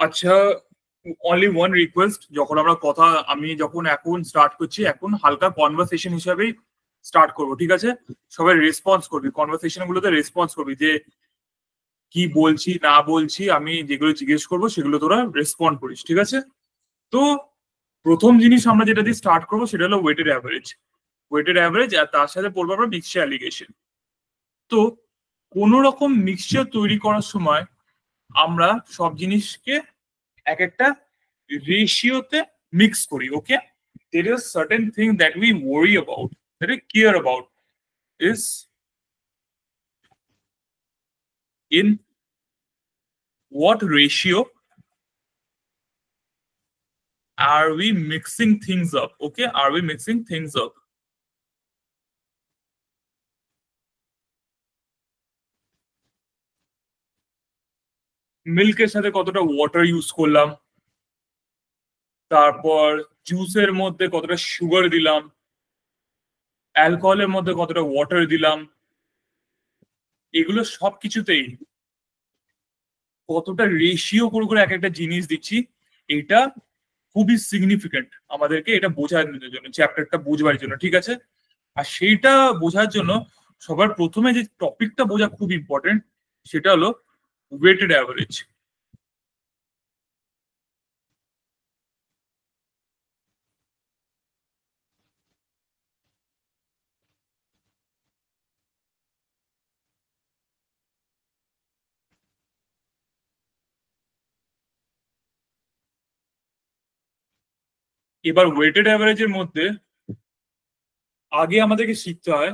আচ্ছা, only one request, যখন আমরা কথা আমি যখন এখন স্টার্ট করছি, এখন হালকা কনভারসেশন হিসাবেই স্টার্ট করবো, ঠিক আছে? সবাই রেসপন্স করবি, কনভারসেশন গুলোতে রেসপন্স করবি, যে কি বলছি না বলছি, আমি যেগুলো জিজ্ঞেস করবো সেগুলো তোরা রেসপন্ড করিস, ঠিক আছে? তো প্রথম জিনিস আমরা যেটা দিয়ে স্টার্ট করবো সেটা হলো ওয়েটেড অ্যাভারেজ। ওয়েটেড অ্যাভারেজ আর তার সাথে পড়বো আমরা মিক্সচার অ্যালিগেশন। তো কোন রকম মিক্সচার তৈরি করার সময় আমরা সব জিনিসকে এক একটা রেশিওতে মিক্স করি, ওকে? there is certain thing that we worry about, that we care about, is in what ratio are we mixing things up, okay? Are we mixing things up? মিল্কের সাথে কতটা ওয়াটার ইউজ করলাম, তারপর জুসের মধ্যে কতটা সুগার দিলাম, অ্যালকোহলের মধ্যে কতটা ওয়াটার দিলাম, এগুলো সবকিছুতেই কতটা রেশিও করে করে এক একটা জিনিস দিচ্ছি, এটা খুবই সিগনিফিকেন্ট আমাদেরকে এটা বোঝানোর জন্য, চ্যাপ্টারটা বুঝবার জন্য, ঠিক আছে? আর সেইটা বোঝার জন্য সবার প্রথমে যে টপিকটা বোঝা খুব ইম্পর্টেন্ট, সেটা হলো ওয়েটেড অ্যাভারেজ। এবার ওয়েটেড অ্যাভারেজের মধ্যে আগে আমাদেরকে শিখতে হয়,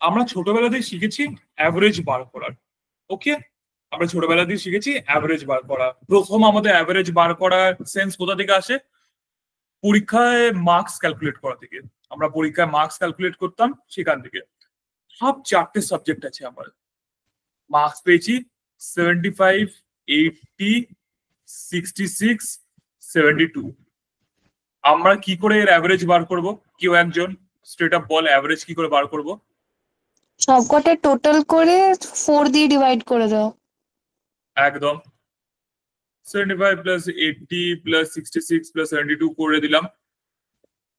আমরা ছোটবেলাতেই শিখেছি অ্যাভারেজ বার করার, ওকে? আমরা ছোটবেলাতেই শিখেছি অ্যাভারেজ বার করা। প্রথম আমাদের অ্যাভারেজ বার করার সেন্স কোথা থেকে আসে? পরীক্ষায় মার্কস ক্যালকুলেট করা থেকে। আমরা পরীক্ষায় মার্কস ক্যালকুলেট করতাম সেখান থেকে। সব 4টে সাবজেক্ট আছে আমার, মার্কস পেয়েছি 75, 80, 66, 72। আমরা কি করে এর অ্যাভারেজ বার করব? কেউ একজন স্ট্রেট আপ বল, অ্যাভারেজ কি করে বার করব? সবকটা টোটাল করে 4 দিয়ে ডিভাইড করে দাও। একদম, 75 প্লাস 80 প্লাস 66 প্লাস 72 করে দিলাম,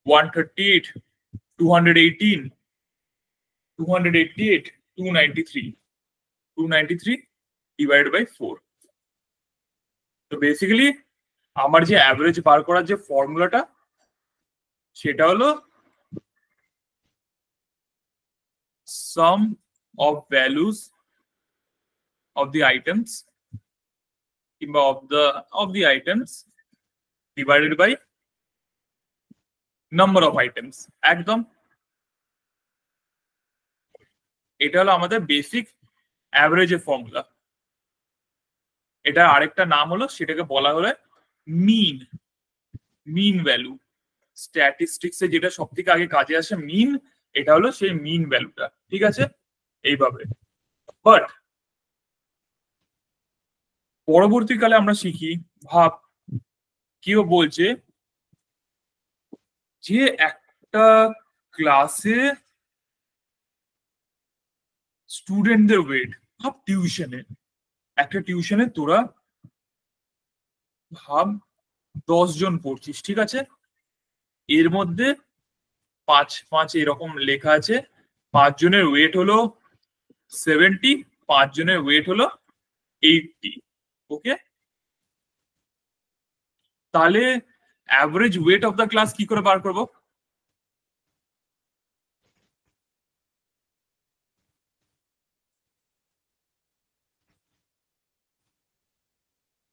138, 218, 288, 293, 293 ডিভাইড বাই 4। তো বেসিক্যালি আমার যে অ্যাভারেজ বার করার যে ফর্মুলাটা, সেটা হলো sum of values of the items কিংবা of the items divided by number of items. একদম, এটা হলো আমাদের বেসিক অ্যাভারেজের ফর্মুলা। এটা আরেকটা নাম হলো, সেটাকে বলা হলো মিন, মিন ভ্যালু। স্ট্যাটিস্টিক্সে যেটা সব থেকে আগে কাজে আসে মিন, এটা হলো সেই মিন ভ্যালুটা, ঠিক আছে? এইভাবে। বাট পরবর্তীকালে আমরা শিখি, ভাব কেউ বলছে যে একটা ক্লাসে স্টুডেন্টদের ওয়েট, ভাব টিউশনে, একটা টিউশনে তোরা ভাব 10 জন পড়ছিস, ঠিক আছে? এর মধ্যে 5 5 এরকম লেখা আছে, 5 জনের ওয়েট হলো 70, 5 জনের ওয়েট হলো 80, ওকে? তাহলে average weight of the class কি করে বার করবো?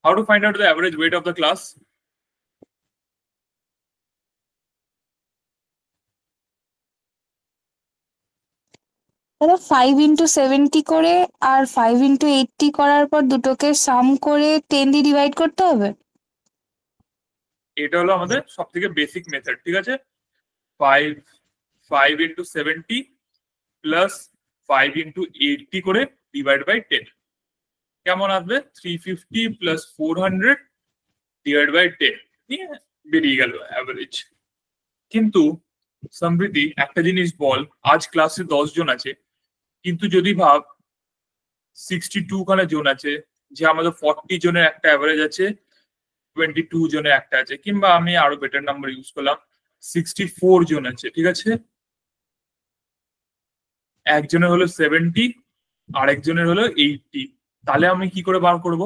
How to find out the average weight of the class? দাদা 5 ইন্টু 70 করে আর 5 ইন্টু 80 করার পর দুটোকে সাম করে 10 দিয়ে ডিভাইড করতে হবে। এটা হলো আমাদের সব থেকে বেসিক মেথড, ঠিক আছে? 5 ইন্টু 70 প্লাস 5 ইন্টু 80 করে ডিভাইড বাই 10, কেমন আসবে? 350 প্লাস 400 ডিভাইড বাই 10, নিয়ে বেরিয়ে গেল অ্যাভারেজ। কিন্তু সম্প্রীতি একটা জিনিস বল, আজ ক্লাসে 10 জন আছে, কিন্তু যদি ভাব 62 খানা জন আছে, যে আমাদের 40 জনের একটা অ্যাভারেজ আছে, 22 জনের একটা আছে, কিংবা আমি আরো বেটার নাম্বার ইউজ করলাম, 64 জন আছে, ঠিক আছে। একজনের হলো 70, আরেকজনের হলো 80। তাহলে আমি কি করে বার করব?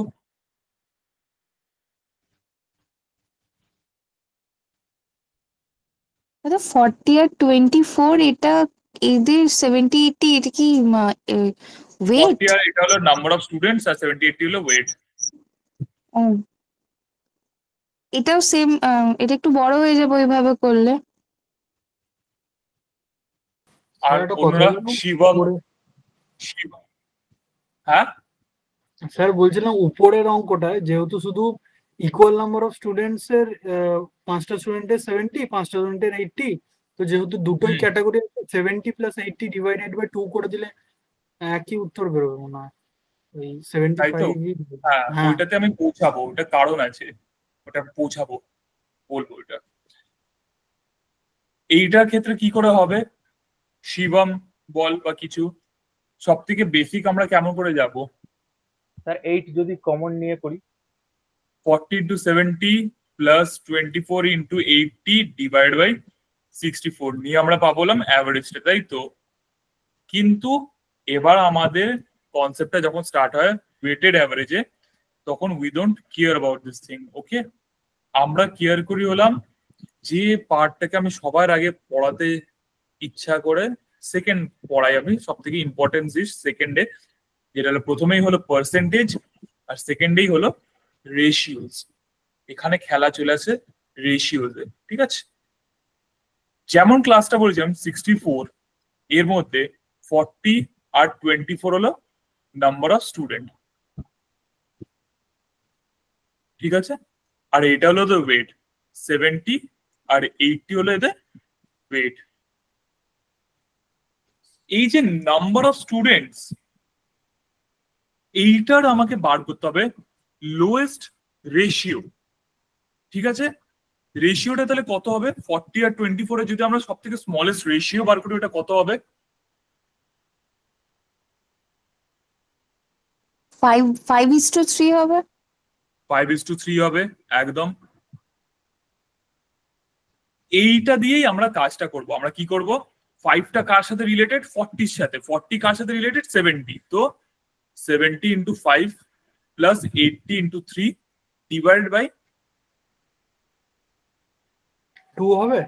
দাদা 40 আর 24, এটা এদের 70 80, এটা কি ওয়েট? 40 আর এটা হলো নাম্বার অফ স্টুডেন্টস, আর 70 80 হলো ওয়েট। ও, এটাও সেম। এটা একটু বড় হয়ে যাবে ওইভাবে করলে। আর স্যার একটা কথা অন্যরা বলবো শিবম, উপরে। শিবম, হ্যাঁ স্যার বলছিলাম উপরের অঙ্কটায় যেহেতু শুধু ইকুয়াল নাম্বার অফ স্টুডেন্টস এর 5টা স্টুডেন্টের 70, 5টা স্টুডেন্টের 80, তো যেহেতু দুটোই হুম, ক্যাটাগরি আছে 70 + 80 ডিভাইডেড বাই 2 করে দিলে একই উত্তর বেরোবে মনে হয়, ওই তাই তো। 75। হ্যাঁ, হ্যাঁ ওইটাতে আমি পৌঁছাবো, ওটা কারণ আছে, ওটা পৌঁছাবো, বলবো ওটা। এইটার ক্ষেত্রে কি করে হবে? শিবম বল বা কিছু, সব থেকে বেসিক আমরা কেমন করে যাব? স্যার 8 যদি কমন নিয়ে করি, 40 into 70 plus 24 into 80 divide by 64 নিয়ে আমরা পাবলাম অ্যাভারেজটা, তাই তো। কিন্তু এবার আমাদের কনসেপ্টটা যখন স্টার্ট হয় ওয়েটেড অ্যাভারেজে, তখন we don't care about this thing, okay. আমরা কেয়ার করি হলাম যে পার্টটাকে আমি সবার আগে পড়াতে ইচ্ছা করে সেকেন্ড পড়াই, আমি সব থেকে ইম্পর্টেন্স দিস সেকেন্ডে, যেটা হলো প্রথমেই হলো পার্সেন্টেজ, আর সেকেন্ডেই হলো রেশিওস। এখানে খেলা চলে আসে রেশিওস, ঠিক আছে। যেমন ক্লাসটা বলেছিলাম 64, এর মধ্যে 40 আর 24 হলো নাম্বার অফ স্টুডেন্ট, ঠিক আছে। আর এটা হলো তো ওয়েট, 70 আর 80 হলো এদের ওয়েট। এই যে নাম্বার অফ স্টুডেন্টস, এইটার আমাকে বার করতে হবে লোয়েস্ট রেশিও, ঠিক আছে। রেশিওটা তাহলে কত হবে? 40 আর 24 এ যদি আমরা সব থেকে স্মলেস্ট রেশিও বার করি, ওটা কত হবে? 5:3 হবে। 5:3 হবে, একদম। এইটা দিয়েই আমরা কাজটা করব। আমরা কি করব? 5টা কার সাথে রিলেটেড? 40-র সাথে। 40 কার সাথে রিলেটেড? 70। তো 70 into 5 plus 80 into 3 divide by 2 হবে।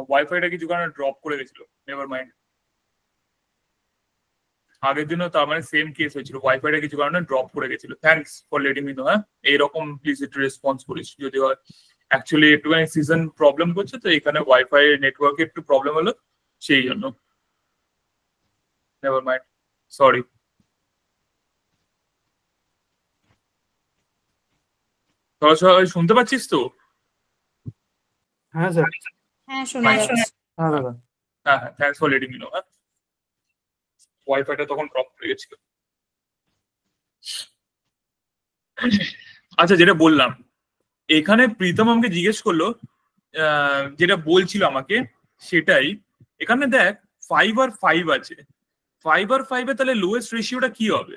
ওয়াইফাইটা কিছু কারণে ড্রপ করে গেছিল, নেভার মাইন্ড। আগের দিনও তার মানে সেম কেস হয়েছিল, ওয়াইফাইটা কিছু কারণে ড্রপ করে গেছিল। Thanks for letting me no. হ্যাঁ, এইরকম প্লিজ একটু রেসপন্স করিস যদি হয়। অ্যাকচুয়ালি একটুখানি সিজন প্রবলেম করছে, তো এখানে ওয়াইফাই নেটওয়ার্কে একটু প্রবলেম হলো, সেই জন্য। Never mind, sorry. তোরা সবাই শুনতে পাচ্ছিস তো? হ্যাঁ স্যার। হ্যাঁ, শোনা যাচ্ছে। হ্যাঁ দাদা। হ্যাঁ হ্যাঁ, thanks for letting me no. হ্যাঁ, ওয়াইফাইটা তখন ড্রপ করে গেছিল। আচ্ছা, যেটা বললাম, এখানে প্রীতম আমাকে জিজ্ঞেস করলো, যেটা বলছিল আমাকে সেটাই। এখানে দেখ 5 আর 5 আছে, 5 আর 5 এ তাহলে লোয়েস্ট রেশিওটা কি হবে?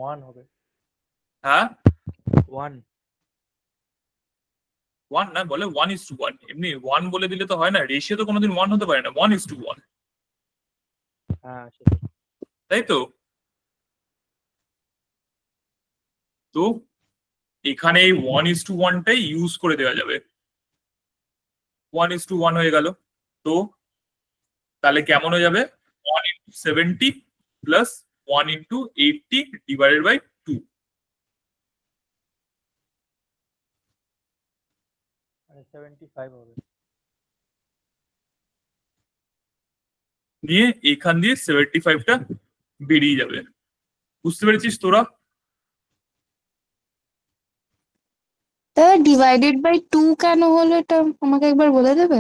1 হবে। হ্যাঁ, 1 1 না, বলে 1:1। এমনি 1 বলে দিলে তো হয় না, রেশিও তো কোনোদিন 1 হতে পারে না, 1:1, হ্যাঁ সেটাই। তাই তো? তো এখানে এই 1:1টাই ইউজ করে দেওয়া যাবে, 1:1 হয়ে গেল। তো তাহলে কেমন হয়ে যাবে? 1:70 প্লাস 1:80 ডিভাইডেড বাই 2। মানে 75 হবে। নিয়ে এখান দিয়ে 75টা বেরিয়ে যাবে। বুঝতে পেরেছিস তোরা? তাহলে ডিভাইডেড বাই 2 কেন হলো, এটা আমাকে একবার বলে দেবে?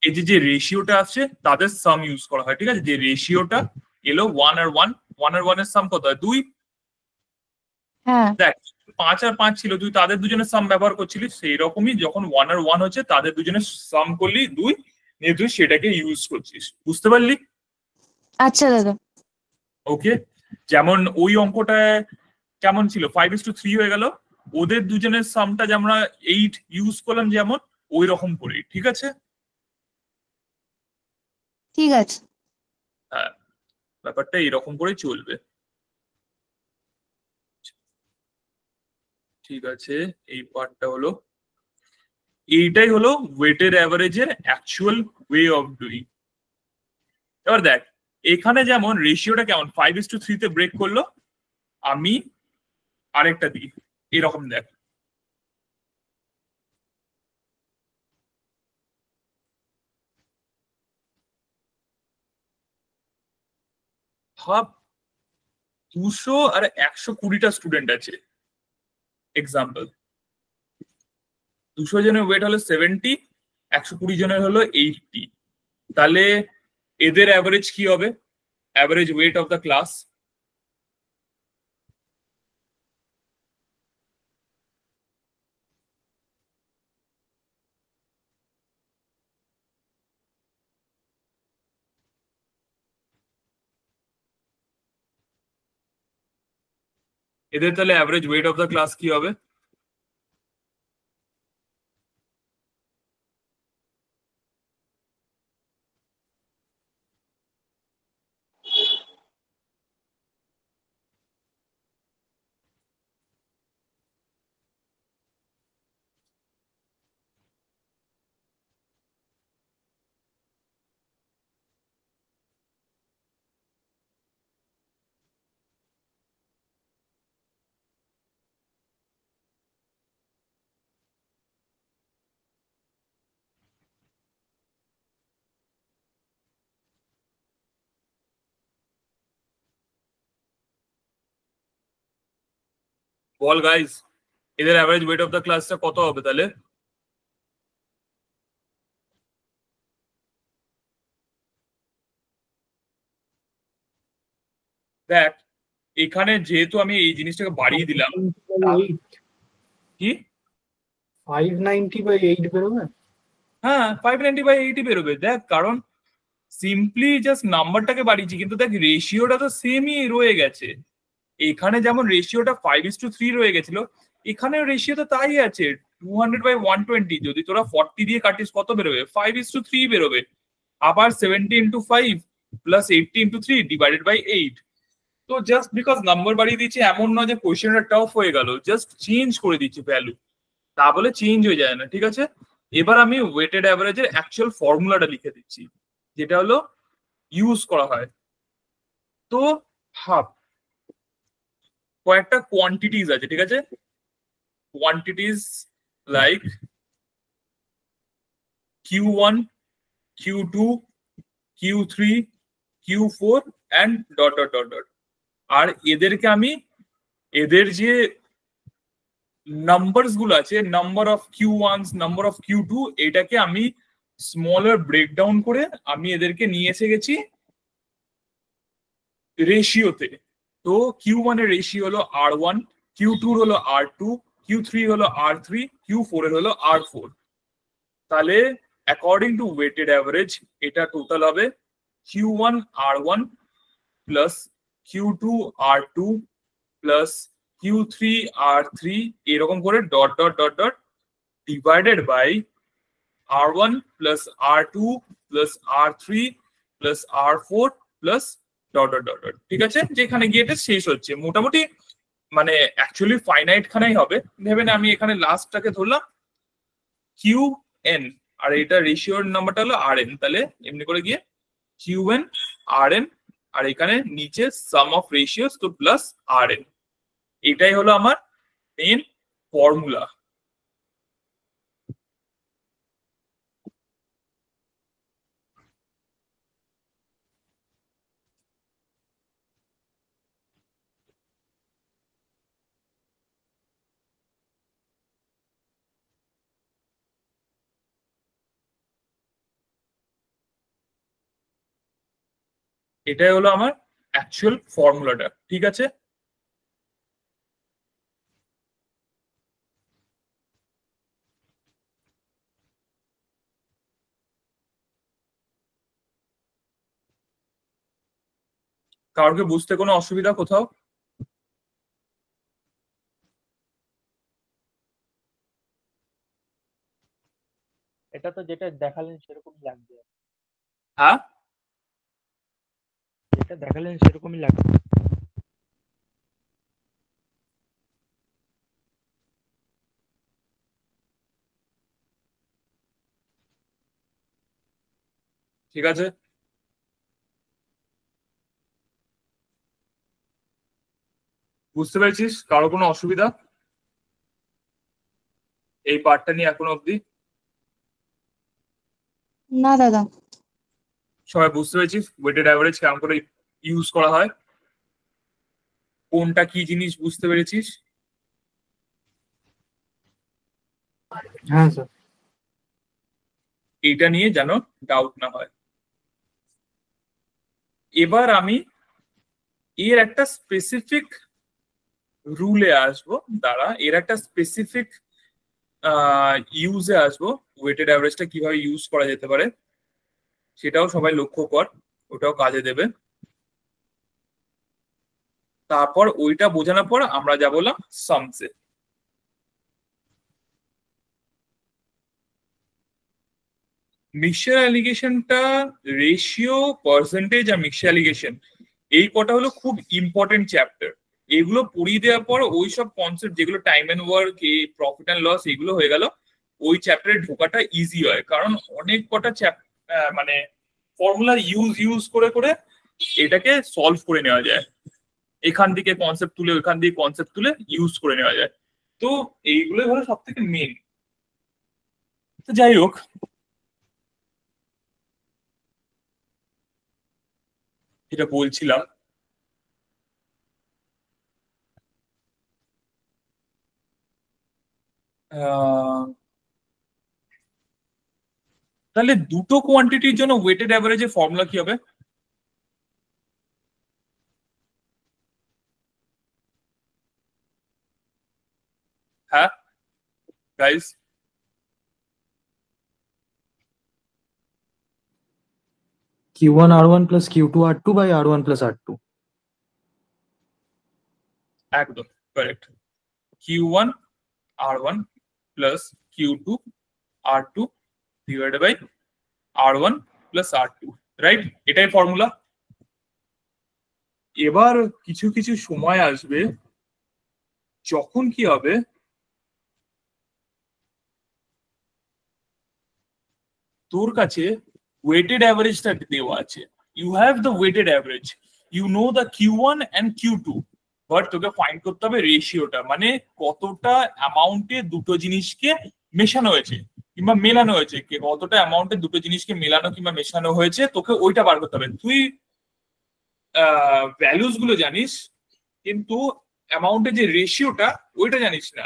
এই যে রেশিওটা আছে তাদের সাম ইউজ করা হয়, ঠিক আছে? যে রেশিওটা এলো 1 আর 1, 1 আর 1 এর সাম কত হয়? 2। হ্যাঁ, দেখ 5 আর 5 ছিল, তুই তাদের দুজনের সাম ব্যবহার করছিলিস, সেই রকমই যখন 1 আর 1 হচ্ছে তাদের দুজনের সাম করলি 2, নিয়ে তুই সেটাকে ইউজ করছিস। বুঝতে পারলি? আচ্ছা দাদা। ওকে, যেমন ওই অঙ্কটায় কেমন ছিল, 5:3 হয়ে গেল। ওদের দুজনের সামটা যে আমরা 8 ইউজ করলাম যেমন, ওই রকম করেই, ঠিক আছে? ঠিক আছে। হ্যাঁ, ব্যাপারটা এরকম করেই চলবে। ঠিক আছে, এই পার্টটা হলো, এইটাই হলো ওয়েটেড অ্যাভারেজের অ্যাকচুয়াল ওয়ে অফ ডুইং। এবার দেখ এখানে যেমন রেশিওটা কেমন 5:3 তে ব্রেক করলো, আমি আরেকটা দিই এরকম। দেখ ভাব 200 আর 120টা স্টুডেন্ট আছে। এক্সাম্পল, 200 জনের ওয়েট হলো 70, 120 জনের হলো 80। তাহলে এদের অ্যাভারেজ কি হবে? Average weight of the class. এদের তাহলে average weight of the class কি হবে? বল গাইস, এদের অ্যাভারেজ ওয়েট অফ দ্য ক্লাসটা কত হবে তাহলে? দেখ এখানে যেহেতু আমি এই জিনিসটাকে বাড়িয়ে দিলাম, কি 590/8 বেরোবে? হ্যাঁ 590/80 বেরোবে। দেখ কারণ সিম্পলি জাস্ট নাম্বারটাকে বাড়িয়েছি, কিন্তু দেখ রেশিওটা তো সেমই রয়ে গেছে। এখানে যেমন রেশিওটা 5:3 রয়ে গেছিল, এখানেও রেশিও তো তাই আছে, 200/120। যদি তোরা 40 দিয়ে কাটিস কত বেরোবে? 5:3 বেরোবে। আবার 70 × 5 প্লাস 80 × 3 ডিভাইডেড বাই 8। তো জাস্ট বিকজ নাম্বার বাড়িয়ে দিচ্ছি এমন নয় যে কোয়েশ্চেনটা টাফ হয়ে গেল, জাস্ট চেঞ্জ করে দিচ্ছি ভ্যালু, তা বলে চেঞ্জ হয়ে যায় না, ঠিক আছে? এবার আমি ওয়েটেড অ্যাভারেজের অ্যাকচুয়াল ফর্মুলাটা লিখে দিচ্ছি, যেটা হলো ইউজ করা হয়। তো ভাব কয়েকটা কোয়ান্টিটিস আছে, ঠিক আছে? Quantities like Q1, Q2, Q3, Q4 and dot dot dot dot. আর এদেরকে আমি এদের যে নাম্বারস গুলো আছে, number of Q1, number of Q2, এটাকে আমি স্মলার ব্রেকডাউন করে আমি এদেরকে নিয়ে এসে গেছি রেশিওতে। তো Q1 এর রেশিও হলো R1, Q2 হলো R2, Q3 হলো R3, Q4 এর হলো R4। তাহলে অ্যাকর্ডিং টু ওয়েটেড অ্যাভারেজ এটা টোটাল হবে Q1 R1 plus Q2 R2 plus Q3 R3 এরকম করে dot dot dot dot divided by R1 plus R2 plus R3 plus R4 plus dot dot dot dot. ঠিক আছে, যেখানে গিয়ে এটা শেষ হচ্ছে মোটামুটি, মানে অ্যাকচুয়ালি ফাইনাইট খানাই হবে। ভেবে না, আমি এখানে লাস্টটাকে ধরলাম QN আর এটা রেশিওর নাম্বারটা হলো RN। তাহলে এমনি করে গিয়ে QN RN আর এখানে নিচে সাম অফ রেশিওস তো প্লাস RN। এটাই হলো আমার মেন ফর্মুলা। এটাই হলো আমার অ্যাকচুয়াল ফর্মুলাটা, ঠিক আছে? কারোকে বুঝতে কোনো অসুবিধা কোথাও? এটা তো যেটা দেখালেন সেরকমই লাগবে, হ্যাঁ, যেটা দেখালেন সেরকমই লাগবে। ঠিক আছে। বুঝতে পেরেছিস? কারো কোনো অসুবিধা এই পার্টটা নিয়ে এখনো অব্দি? না দাদা। সবাই বুঝতে পেরেছিস ওয়েটেড অ্যাভারেজ কেমন করে ইউজ করা হয়? কোনটা কি জিনিস বুঝতে পেরেছিস? হ্যাঁ স্যার। এইটা নিয়ে যেন ডাউট না হয়। এবার আমি এর একটা স্পেসিফিক রুলে আসবো, দাঁড়া, এর একটা স্পেসিফিক ইউজে আসবো। ওয়েটেড অ্যাভারেজটা কিভাবে ইউজ করা যেতে পারে সেটাও সবাই লক্ষ্য কর, ওটাও কাজে দেবে। তারপর ওইটা বোঝানোর পর আমরা যা বললাম সামসে। মিক্সচার অ্যালিগেশনটা রেশিও, পার্সেন্টেজ আর মিক্সচার অ্যালিগেশন এই কটা হলো খুব ইম্পর্টেন্ট চ্যাপ্টার। এগুলো পড়িয়ে দেওয়ার পর ওই সব কনসেপ্ট যেগুলো time and work, profit and loss, এগুলো হয়ে গেল, ওই চ্যাপ্টারে ঢোকাটা ইজি হয়। কারণ অনেক কটা মানে ফর্মুলা ইউজ করে করে এটাকে সলভ করে নেওয়া যায়। এখান থেকে কনসেপ্ট তুলে ওইখান থেকে কনসেপ্ট তুলে ইউজ করে নেওয়া যায়। তো এইগুলোই হলো সব থেকে মেন। তো যাই হোক, যেটা বলছিলাম, তাহলে দুটো কোয়ান্টিটির জন্য ওয়েটেড অ্যাভারেজের ফর্মুলা কি হবে? হ্যাঁ guys, Q1 R1 plus Q2 R2 by R1 plus R2. একদম correct. Q1 R1 plus Q2 R2 divided by R1 plus R2, right? এটাই ফর্মুলা। এবার কিছু কিছু সময় আসবে যখন কি হবে, তোর কাছে ওয়েটেড অ্যাভারেজটা দেওয়া আছে, you have the weighted average, you know the Q1 and Q2, but তোকে ফাইন্ড করতে হবে রেশিওটা, মানে কতটা অ্যামাউন্টে দুটো জিনিসকে মেশানো হয়েছে কিংবা মেলানো হয়েছে, কতটা অ্যামাউন্টে দুটো জিনিসকে মেলানো কিংবা মেশানো হয়েছে, তোকে ওইটা বার করতে হবে। তুই ভ্যালুস গুলো জানিস কিন্তু অ্যামাউন্টের যে রেশিওটা ওইটা জানিস না।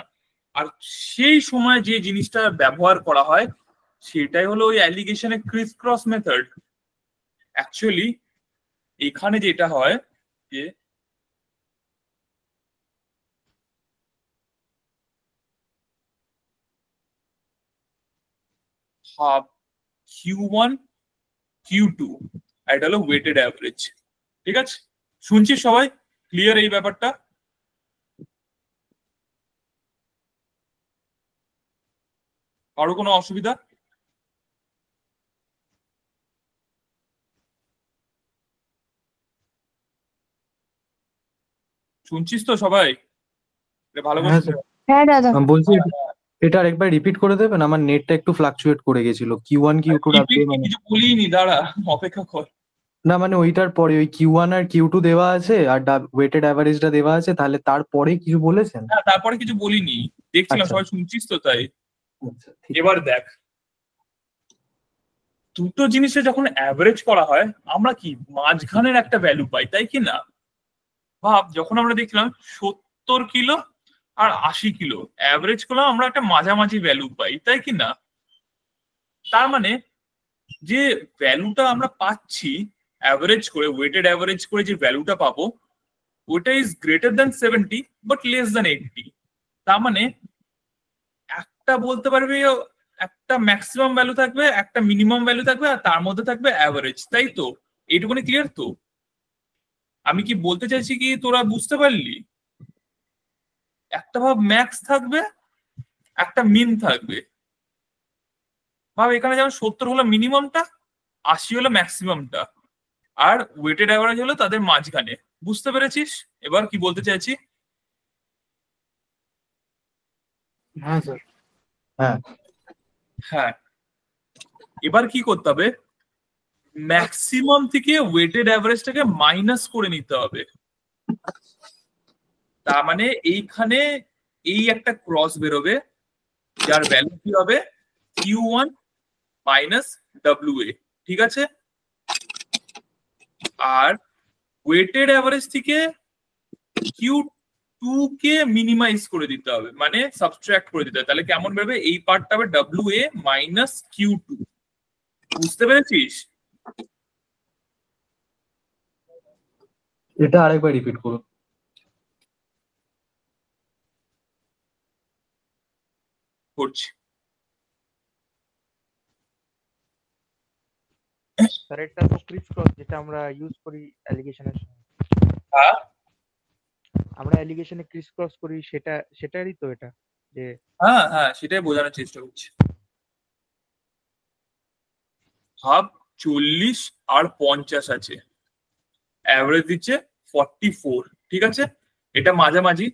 আর সেই সময় যে জিনিসটা ব্যবহার করা হয় সেটাই হলো ওই অ্যালিগেশনের ক্রিস ক্রস মেথড। অ্যাকচুয়ালি এখানে যেটা হয় যে হাফ Q1 Q2 আর এটা হলো ওয়েটেড অ্যাভারেজ। ঠিক আছে, শুনছি সবাই? ক্লিয়ার এই ব্যাপারটা? কারো কোনো অসুবিধা? শুনছিস তো সবাই? এটা ভালো করে হ্যাঁ শুনে স্যার, রাখ। হ্যাঁ দাদা। বলছি এটা আরেকবার রিপিট করে দেবেন, আমার নেটটা একটু ফ্লাকচুয়েট করে গেছিল। Q1 Q2 Repeat কি? মানে কিছু বলিনি, দাঁড়া অপেক্ষা কর। না, মানে ওইটার পরে ওই Q1 আর Q2 দেওয়া আছে আর ওয়েটেড অ্যাভারেজটা দেওয়া আছে, তাহলে তারপরে কিছু বলেছেন? হ্যাঁ, তারপরে কিছু বলিনি, দেখছিলাম আচ্ছা সবাই শুনছিস তো তাই। আচ্ছা, ঠিক এবার দেখ, দুটো জিনিসে যখন অ্যাভারেজ করা হয় আমরা কি মাঝখানের একটা ভ্যালু পাই, তাই কি না? ভাব, যখন আমরা দেখলাম 70 কিলো আর 80 কিলো অ্যাভারেজ করলাম, আমরা একটা মাঝামাঝি ভ্যালু পাই, তাই কি না? তার মানে যে ভ্যালুটা আমরা পাচ্ছি অ্যাভারেজ করে, ওয়েটেড অ্যাভারেজ করে যে ভ্যালুটা পাবো ওটা is greater than 70 but less than 80। তার মানে একটা বলতে পারবি একটা ম্যাক্সিমাম ভ্যালু থাকবে, একটা মিনিমাম ভ্যালু থাকবে, আর তার মধ্যে থাকবে অ্যাভারেজ, তাই তো? এইটুকুনি ক্লিয়ার তো? আমি কি বলতে চাইছি কি তোরা বুঝতে পারলি? একটা ভাব ম্যাক্স থাকবে, একটা মিন থাকবে। ভাব এখানে যেমন 70 হলো মিনিমামটা, 80 হলো ম্যাক্সিমামটা, আর ওয়েটেড অ্যাভারেজ হলো তাদের মাঝখানে। বুঝতে পেরেছিস এবার কি বলতে চাইছি? হ্যাঁ স্যার। হ্যাঁ হ্যাঁ, এবার কি করতে হবে, ম্যাক্সিমাম থেকে ওয়েটেড অ্যাভারেজটাকে মাইনাস করে নিতে হবে। তার মানে এইখানে এই একটা ক্রস বেরোবে যার ভ্যালু কি হবে Q1 মাইনাস WA, ঠিক আছে? আর ওয়েটেড অ্যাভারেজ থেকে Q2 কে মিনিমাইজ করে দিতে হবে, মানে সাবট্রাক্ট করে দিতে হবে। তাহলে কেমন বেরোবে? এই পার্টটা হবে WA মাইনাস Q2। বুঝতে পেরেছিস? এটা আরেকবার রিপিট করুন। করছি। স্যার এটা তো ক্রিস ক্রস যেটা আমরা ইউজ করি অ্যালিগেশনের সময়, হ্যাঁ আমরা অ্যালিগেশনে ক্রিস ক্রস করি, সেটারই তো এটা, যে হ্যাঁ হ্যাঁ, সেটাই বোঝানোর চেষ্টা করছি। ভাব 40 আর 50 আছে, অ্যাভারেজ দিচ্ছে 44, ঠিক আছে? এটা মাঝামাঝি,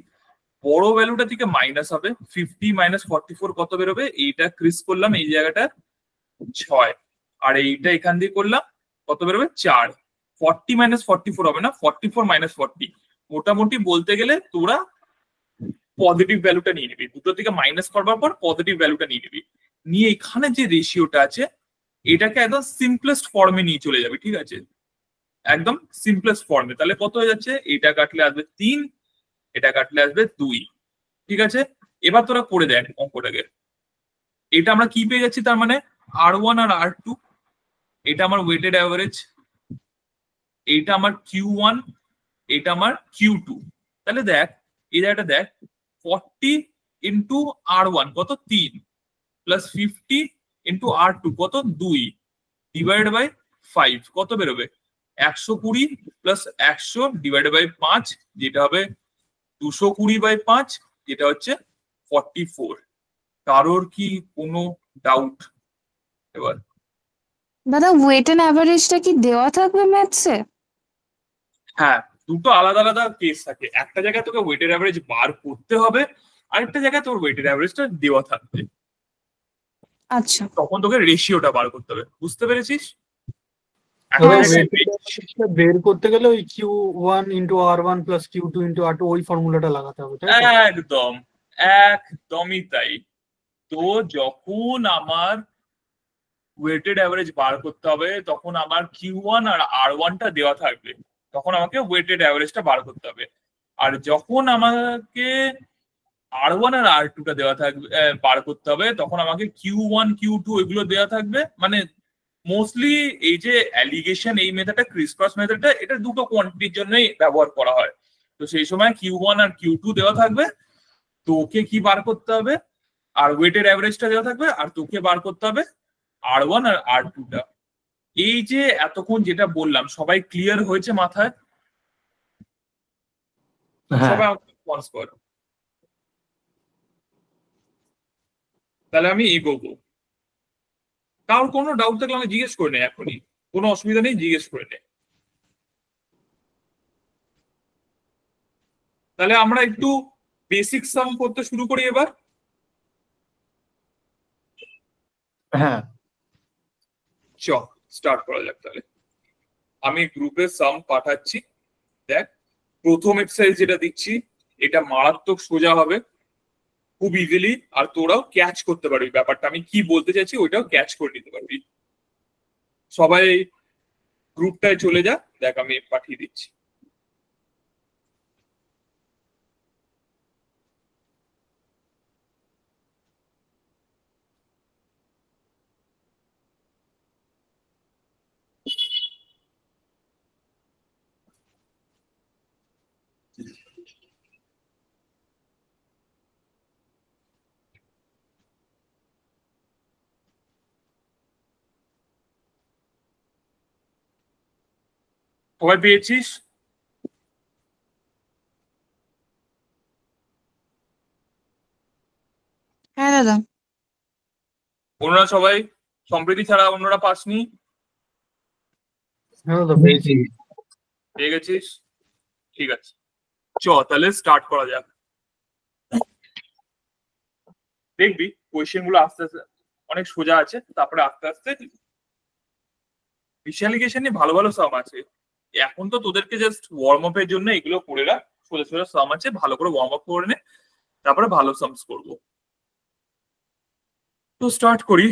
বড় ভ্যালুটা থেকে মাইনাস হবে। 50 মাইনাস 44 কত বেরোবে? এইটা ক্রিস করলাম এই জায়গাটা 6, আর এইটা এখান দিয়ে করলাম কত বেরোবে? 4। 40 মাইনাস 44 হবে না, 44 মাইনাস 40। মোটামুটি বলতে গেলে তোরা পজিটিভ ভ্যালুটা নিয়ে নিবি, দুটো থেকে মাইনাস করবার পর পজিটিভ ভ্যালুটা নিয়ে নিবি, নিয়ে এখানে যে রেশিওটা আছে এটাকে একদম সিম্পলেস্ট ফর্মে নিয়ে চলে যাবে, ঠিক আছে? একদম সিম্পলেস্ট ফর্মে। তাহলে কত হয়ে যাচ্ছে? এটা কাটলে আসবে 3, এটা কাটলে আসবে 2, ঠিক আছে? এবার তোরা করে দেখ অঙ্কটাকে। এটা আমরা কি পেয়ে যাচ্ছি? তার মানে R1 আর R2, এটা আমার ওয়েটেড অ্যাভারেজ, এইটা আমার Q1, এটা আমার Q2। তাহলে দেখ এই জায়গাটা দেখ, 40 ইন্টু R1 কত? 3, প্লাস 50 ইন্টু R2 কত? 2, ডিভাইড বাই 5 কত বেরোবে? 120 প্লাস 100 ডিভাইড বাই 5, যেটা হবে 220 বাই 5, যেটা হচ্ছে 44। কারোর কি কোনো ডাউট এবার? দাদা ওয়েট এন্ড অ্যাভারেজটা কি দেওয়া থাকবে ম্যাথসে? হ্যাঁ, দুটো আলাদা আলাদা কেস থাকে। একটা জায়গায় তোকে ওয়েটেড অ্যাভারেজ বার করতে হবে, আরেকটা জায়গায় তোর ওয়েটেড অ্যাভারেজটা দেওয়া থাকবে। আচ্ছা তখন তোকে রেশিওটা বার করতে হবে, বুঝতে পেরেছিস? এখন তবে হ্যাঁ স্যার। ওয়েটেড অ্যাভারেজটা বের করতে গেলে ওই Q1 × R1 + Q2 × R2 ওই ফর্মুলাটা লাগাতে হবে, তাই তো? একদম একদমই তাই। তো যখন আমার ওয়েটেড অ্যাভারেজ বার করতে হবে তখন আমার Q1 আর R1টা দেওয়া থাকবে, তখন আমাকে ওয়েটেড অ্যাভারেজটা বার করতে হবে। আর যখন আমাকে R1 আর R2টা দেওয়া থাকবে, বার করতে হবে, তখন আমাকে Q1 Q2 এগুলো দেওয়া থাকবে। মানে মোস্টলি এই যে অ্যালিগেশন, এই মেথডটা, ক্রিস ক্রস মেথডটা, এটা দুটো কোয়ান্টিটির জন্যই ব্যবহার করা হয়। তো সেই সময় Q1 আর Q2 দেওয়া থাকবে, তোকে কি বার করতে হবে, আর ওয়েটেড অ্যাভারেজটা দেওয়া থাকবে, আর তোকে বার করতে হবে R1 আর R2টা। এই যে এতক্ষণ যেটা বললাম, সবাই ক্লিয়ার হয়েছে মাথায়? হ্যাঁ সবাই আমাকে রেসপন্স করো, তাহলে আমি এগোবো। কারোর কোনো ডাউট থাকলে আমি জিজ্ঞেস করে নেই এখনই, কোনো অসুবিধা নেই, জিজ্ঞেস করে নেই। তাহলে আমরা একটু বেসিক সাম করতে শুরু করি এবার। হ্যাঁ চ স্টার্ট করা যাক তাহলে। আমি গ্রুপে সাম পাঠাচ্ছি, দেখ। প্রথম এক্সারসাইজ যেটা দিচ্ছি, এটা মারাত্মক সোজা হবে, খুব ইজিলি, আর তোরাও ক্যাচ করতে পারবি ব্যাপারটা আমি কি বলতে চাইছি, ওইটাও ক্যাচ করে নিতে পারবি। সবাই গ্রুপটায় চলে যা, দেখ আমি পাঠিয়ে দিচ্ছি। সবাই পেয়েছিস? হ্যাঁ দাদা। অন্যরা সবাই, সম্প্রীতি ছাড়া অন্যরা পাসনি? হ্যাঁ দাদা, পেয়েছি। পেয়ে গেছিস? ঠিক আছে, চ তাহলে স্টার্ট করা যাক। দেখবি কোয়েশ্চেন গুলো আস্তে আস্তে অনেক সোজা আছে, তারপরে আস্তে আস্তে ভিজুয়ালাইজেশন নিয়ে ভালো ভালো সাম আছে। এখন তো তোদেরকে জাস্ট ওয়ার্ম আপ এর জন্য এগুলো করে রাখ, সোজা সোজা সাম আছে, ভালো করে ওয়ার্ম আপ করে নে, তারপরে ভালো সামস করবো। তো স্টার্ট করি।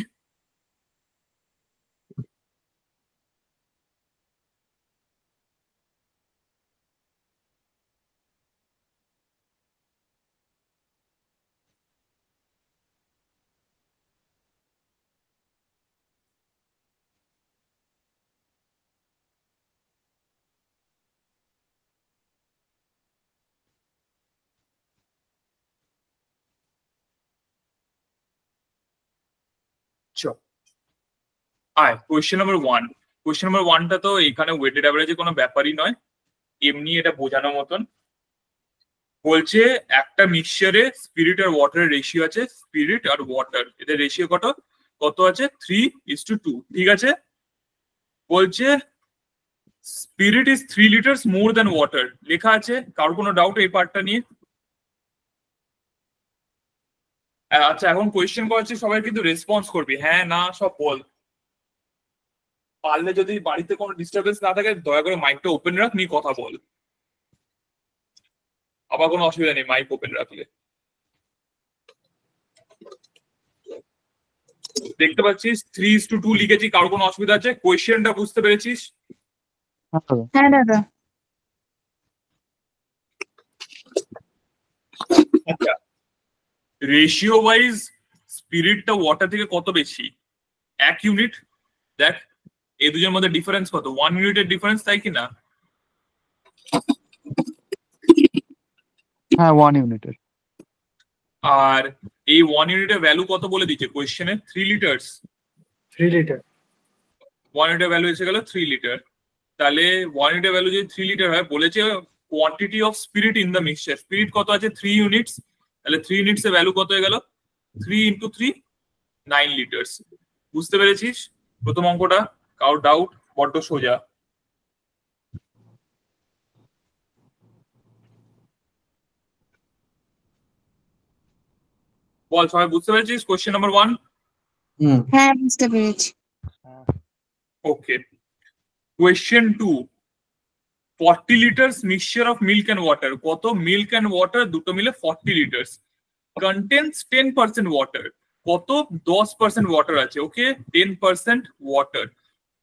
চ আয় কোয়েশ্চেন নাম্বার 1। কোয়েশ্চেন নাম্বার 1টা তো এখানে ওয়েটেড অ্যাভারেজে কোনো ব্যাপারই নয়, এমনি এটা বোঝানোর মতন। বলছে একটা মিক্সচারে স্পিরিট আর ওয়াটারের রেশিও আছে, স্পিরিট আর ওয়াটার এদের রেশিও কত কত আছে, 3:2। ঠিক আছে, বলছে spirit is 3 litres more than water, লেখা আছে। কারোর কোনো ডাউট এই পার্টটা নিয়ে? আচ্ছা, এখন কোয়েশ্চেন করা হচ্ছে, সবাই কিন্তু রেসপন্স করবি, হ্যাঁ না সব বল। পারলে যদি বাড়িতে কোনো ডিস্টারবেন্স না থাকে দয়া করে মাইকটা ওপেন রাখ, নিয়ে কথা বল। আবার কোনো অসুবিধা নেই মাইক ওপেন রাখলে। দেখতে পাচ্ছিস 3:2 লিখেছি, কারোর কোনো অসুবিধা আছে? কোয়েশ্চেনটা বুঝতে পেরেছিস? হ্যাঁ দাদা। আচ্ছা, রেশিও ওয়াইজ স্পিরিটটা ওয়াটার থেকে কত বেশি? 1 ইউনিট। দেখ এই দুজনের মধ্যে ডিফারেন্স কত, 1 ইউনিটের ডিফারেন্স, তাই কি না? হ্যাঁ 1 ইউনিটের। আর এই 1 ইউনিটের ভ্যালু কত বলে দিচ্ছে কোয়েশ্চেনে? 3 লিটার্স। 3 লিটার। 1 ইউনিটের ভ্যালু এসে গেল 3 লিটার। তাহলে 1 ইউনিটের ভ্যালু যদি 3 লিটার হয়, বলেছে quantity of spirit in the mixture, spirit কত আছে 3 ইউনিটস, তাহলে 3 ইউনিটস এর ভ্যালু কত হয়ে গেল? 3 × 3 9 লিটার্স। বুঝতে পেরেছিস প্রথম অঙ্কটা? কারোর ডাউট? বড্ড সোজা। বল সবাই বুঝতে পেরেছিস কোয়েশ্চেন নাম্বার 1? হুম হ্যাঁ বুঝতে পেরেছি। Okay, question 2, 40 litres mixture of milk and water, কত মিল্ক অ্যান্ড ওয়াটার দুটো মিলে 40 লিটার্স, কন্টেন্স 10% ওয়াটার, কত 10% ওয়াটার আছে। ওকে, 10% ওয়াটার,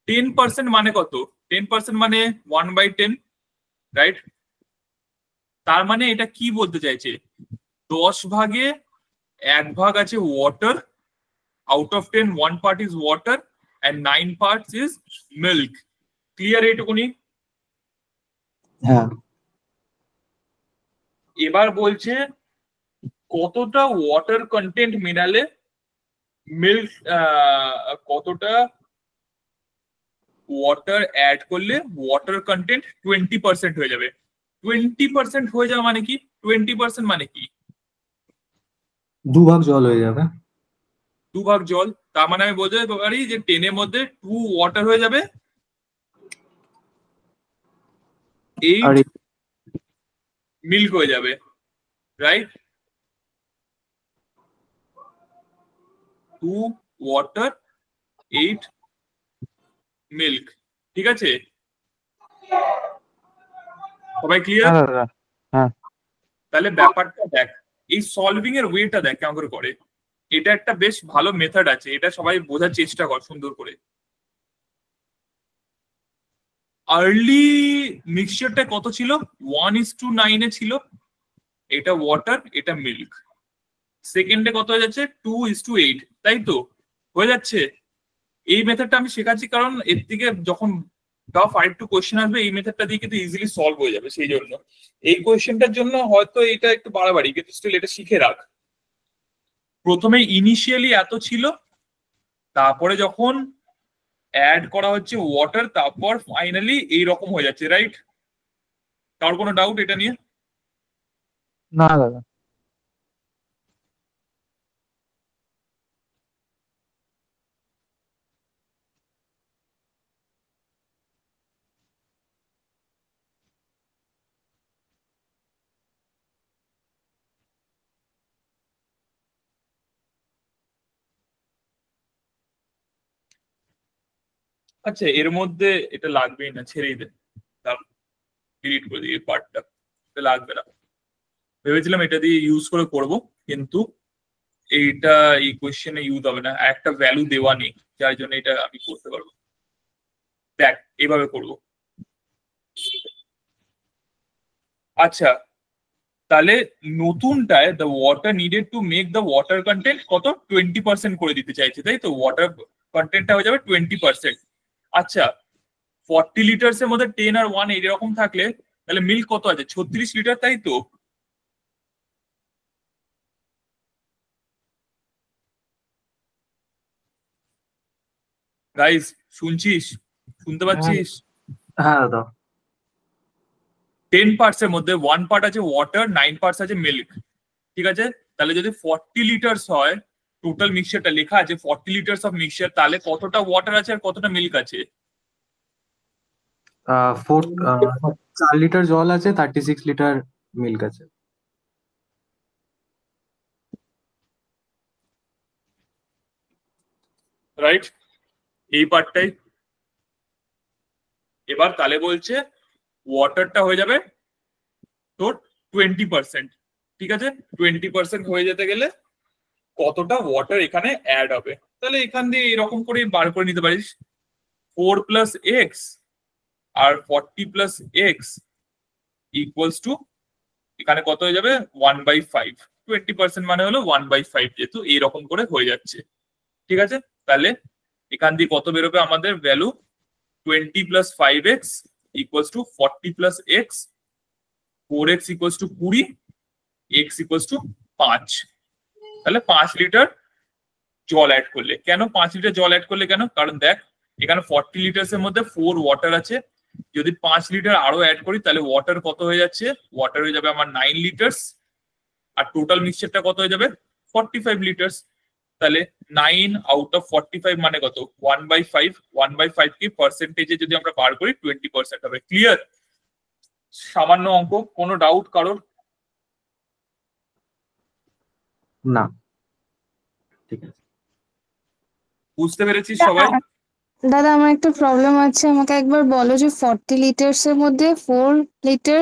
10% মানে কত? 10% মানে 1/10, রাইট? তার মানে এটা কি বলতে চাইছে, 10 ভাগে 1 ভাগ আছে water, out of 10 1 part is water and 9 parts is milk. Clear এইটুকুনি? হ্যাঁ এবার বলছে কতটা ওয়াটার কন্টেন্ট মিনালে মিল্ক, কতটা ওয়াটার অ্যাড করলে ওয়াটার কন্টেন্ট 20% হয়ে যাবে। 20% হয়ে যাবে মানে কি? 20% মানে কি? 2 ভাগ জল হয়ে যাবে। 2 ভাগ জল, তার মানে আমি বলতে পারি যে 10 এর মধ্যে 2 ওয়াটার হয়ে যাবে, 8 আর মিল্ক হয়ে যাবে, রাইট? 2 ওয়াটার 8 মিল্ক, ঠিক আছে? সবাই ক্লিয়ার? হ্যাঁ দাদা। হ্যাঁ তাহলে ব্যাপারটা দেখ, এই সলভিং এর ওয়েটা দেখ কেমন করে করে। এটা একটা বেশ ভালো মেথড আছে, এটা সবাই বোঝার চেষ্টা কর সুন্দর করে। আর্লি মিক্সচারটা কত ছিল? 1:9 এ ছিল, এটা ওয়াটার এটা মিল্ক। সেকেন্ডে কত হয়ে যাচ্ছে? 2:8, তাই তো? হয়ে যাচ্ছে। এই মেথডটা আমি শেখাচ্ছি কারণ এর থেকে যখন টাফ আরেকটু কোয়েশ্চেন আসবে এই মেথডটা দিয়ে কিন্তু ইজিলি সলভ হয়ে যাবে, সেই জন্য এই কোয়েশ্চেনটার জন্য হয়তো এটা একটু বাড়াবাড়ি, কিন্তু স্টিল এটা শিখে রাখ। প্রথমে ইনিশিয়ালি এত ছিল, তারপরে যখন অ্যাড করা হচ্ছে ওয়াটার, তারপর ফাইনালি এইরকম হয়ে যাচ্ছে, রাইট? কারোর কোনো ডাউট এটা নিয়ে? না দাদা। আচ্ছা, এর মধ্যে এটা লাগবেই না, ছেড়েই দে, ডিলিট করে দিই এই পার্টটা, এটা লাগবে না। ভেবেছিলাম এটা দিয়ে ইউজ করে করব, কিন্তু এইটা এই কোয়েশ্চেনে ইউজ হবে না, একটা ভ্যালু দেওয়া নেই, যার জন্য এটা আমি করতে পারবো। দেখ এইভাবে করব। আচ্ছা, তাহলে নতুনটায় the water needed to make the water content কত 20% করে দিতে চাইছে, তাই তো? ওয়াটার কন্টেন্টটা হয়ে যাবে 20%। আচ্ছা, 40 লিটার্স এর মধ্যে 10 আর 1 এইরকম থাকলে তাহলে মিল্ক কত আছে? 36 লিটার, তাই তো? গাইস শুনছিস? শুনতে পাচ্ছিস? হ্যাঁ দাদা 10 পার্টস এর মধ্যে 1 পার্ট আছে ওয়াটার, 9 পার্টস আছে মিল্ক, ঠিক আছে? তাহলে যদি 40 লিটার্স হয়, টোটাল মিক্সচারটা লেখা আছে 40 লিটার্স অফ মিক্সচার, তাহলে কতটা ওয়াটার আছে আর কতটা মিল্ক আছে? 4 লিটার জল আছে, 36 লিটার মিল্ক আছে। রাইট, এই পার্টটাই। এবার তাহলে বলছে ওয়াটারটা হয়ে যাবে তোর 20%, ঠিক আছে? 20% হয়ে যেতে গেলে কতটা ওয়াটার এখানে অ্যাড হবে? তাহলে এখান দিয়ে এরকম করে বার করে নিতে পারিস, 4 প্লাস এক্স আর 40 প্লাস এক্স ইকুয়ালস টু, এখানে কত হয়ে যাবে? 1/5। 20% মানে হলো 1/5, যেহেতু এইরকম করে হয়ে যাচ্ছে, ঠিক আছে? তাহলে এখান দিয়ে কত বেরোবে আমাদের value? 20 plus 5x equals to 40 plus x, 4x equals to 20, x equals to 5। তাহলে 5 লিটার জল অ্যাড করলে, কেন 5 লিটার জল অ্যাড করলে কেন? কারণ দেখ এখানে 40 লিটার্স এর মধ্যে 4 ওয়াটার আছে, যদি 5 লিটার আরো অ্যাড করি তাহলে ওয়াটার কত হয়ে যাচ্ছে? ওয়াটার হয়ে যাবে আমার 9 লিটার্স, আর টোটাল মিক্সচারটা কত হয়ে যাবে? 45 লিটার্স। তাহলে 9 আউট অফ 45 মানে কত? 1/5। 1/5 কে পার্সেন্টেজে যদি আমরা বার করি 20% হবে। ক্লিয়ার? সামান্য অঙ্ক, কোনো ডাউট কারোর? না, ঠিক আছে। বুঝতে পেরেছিস সবাই? দাদা আমার একটা প্রবলেম আছে, আমাকে একবার বলো যে 40 লিটার্স এর মধ্যে 4 লিটার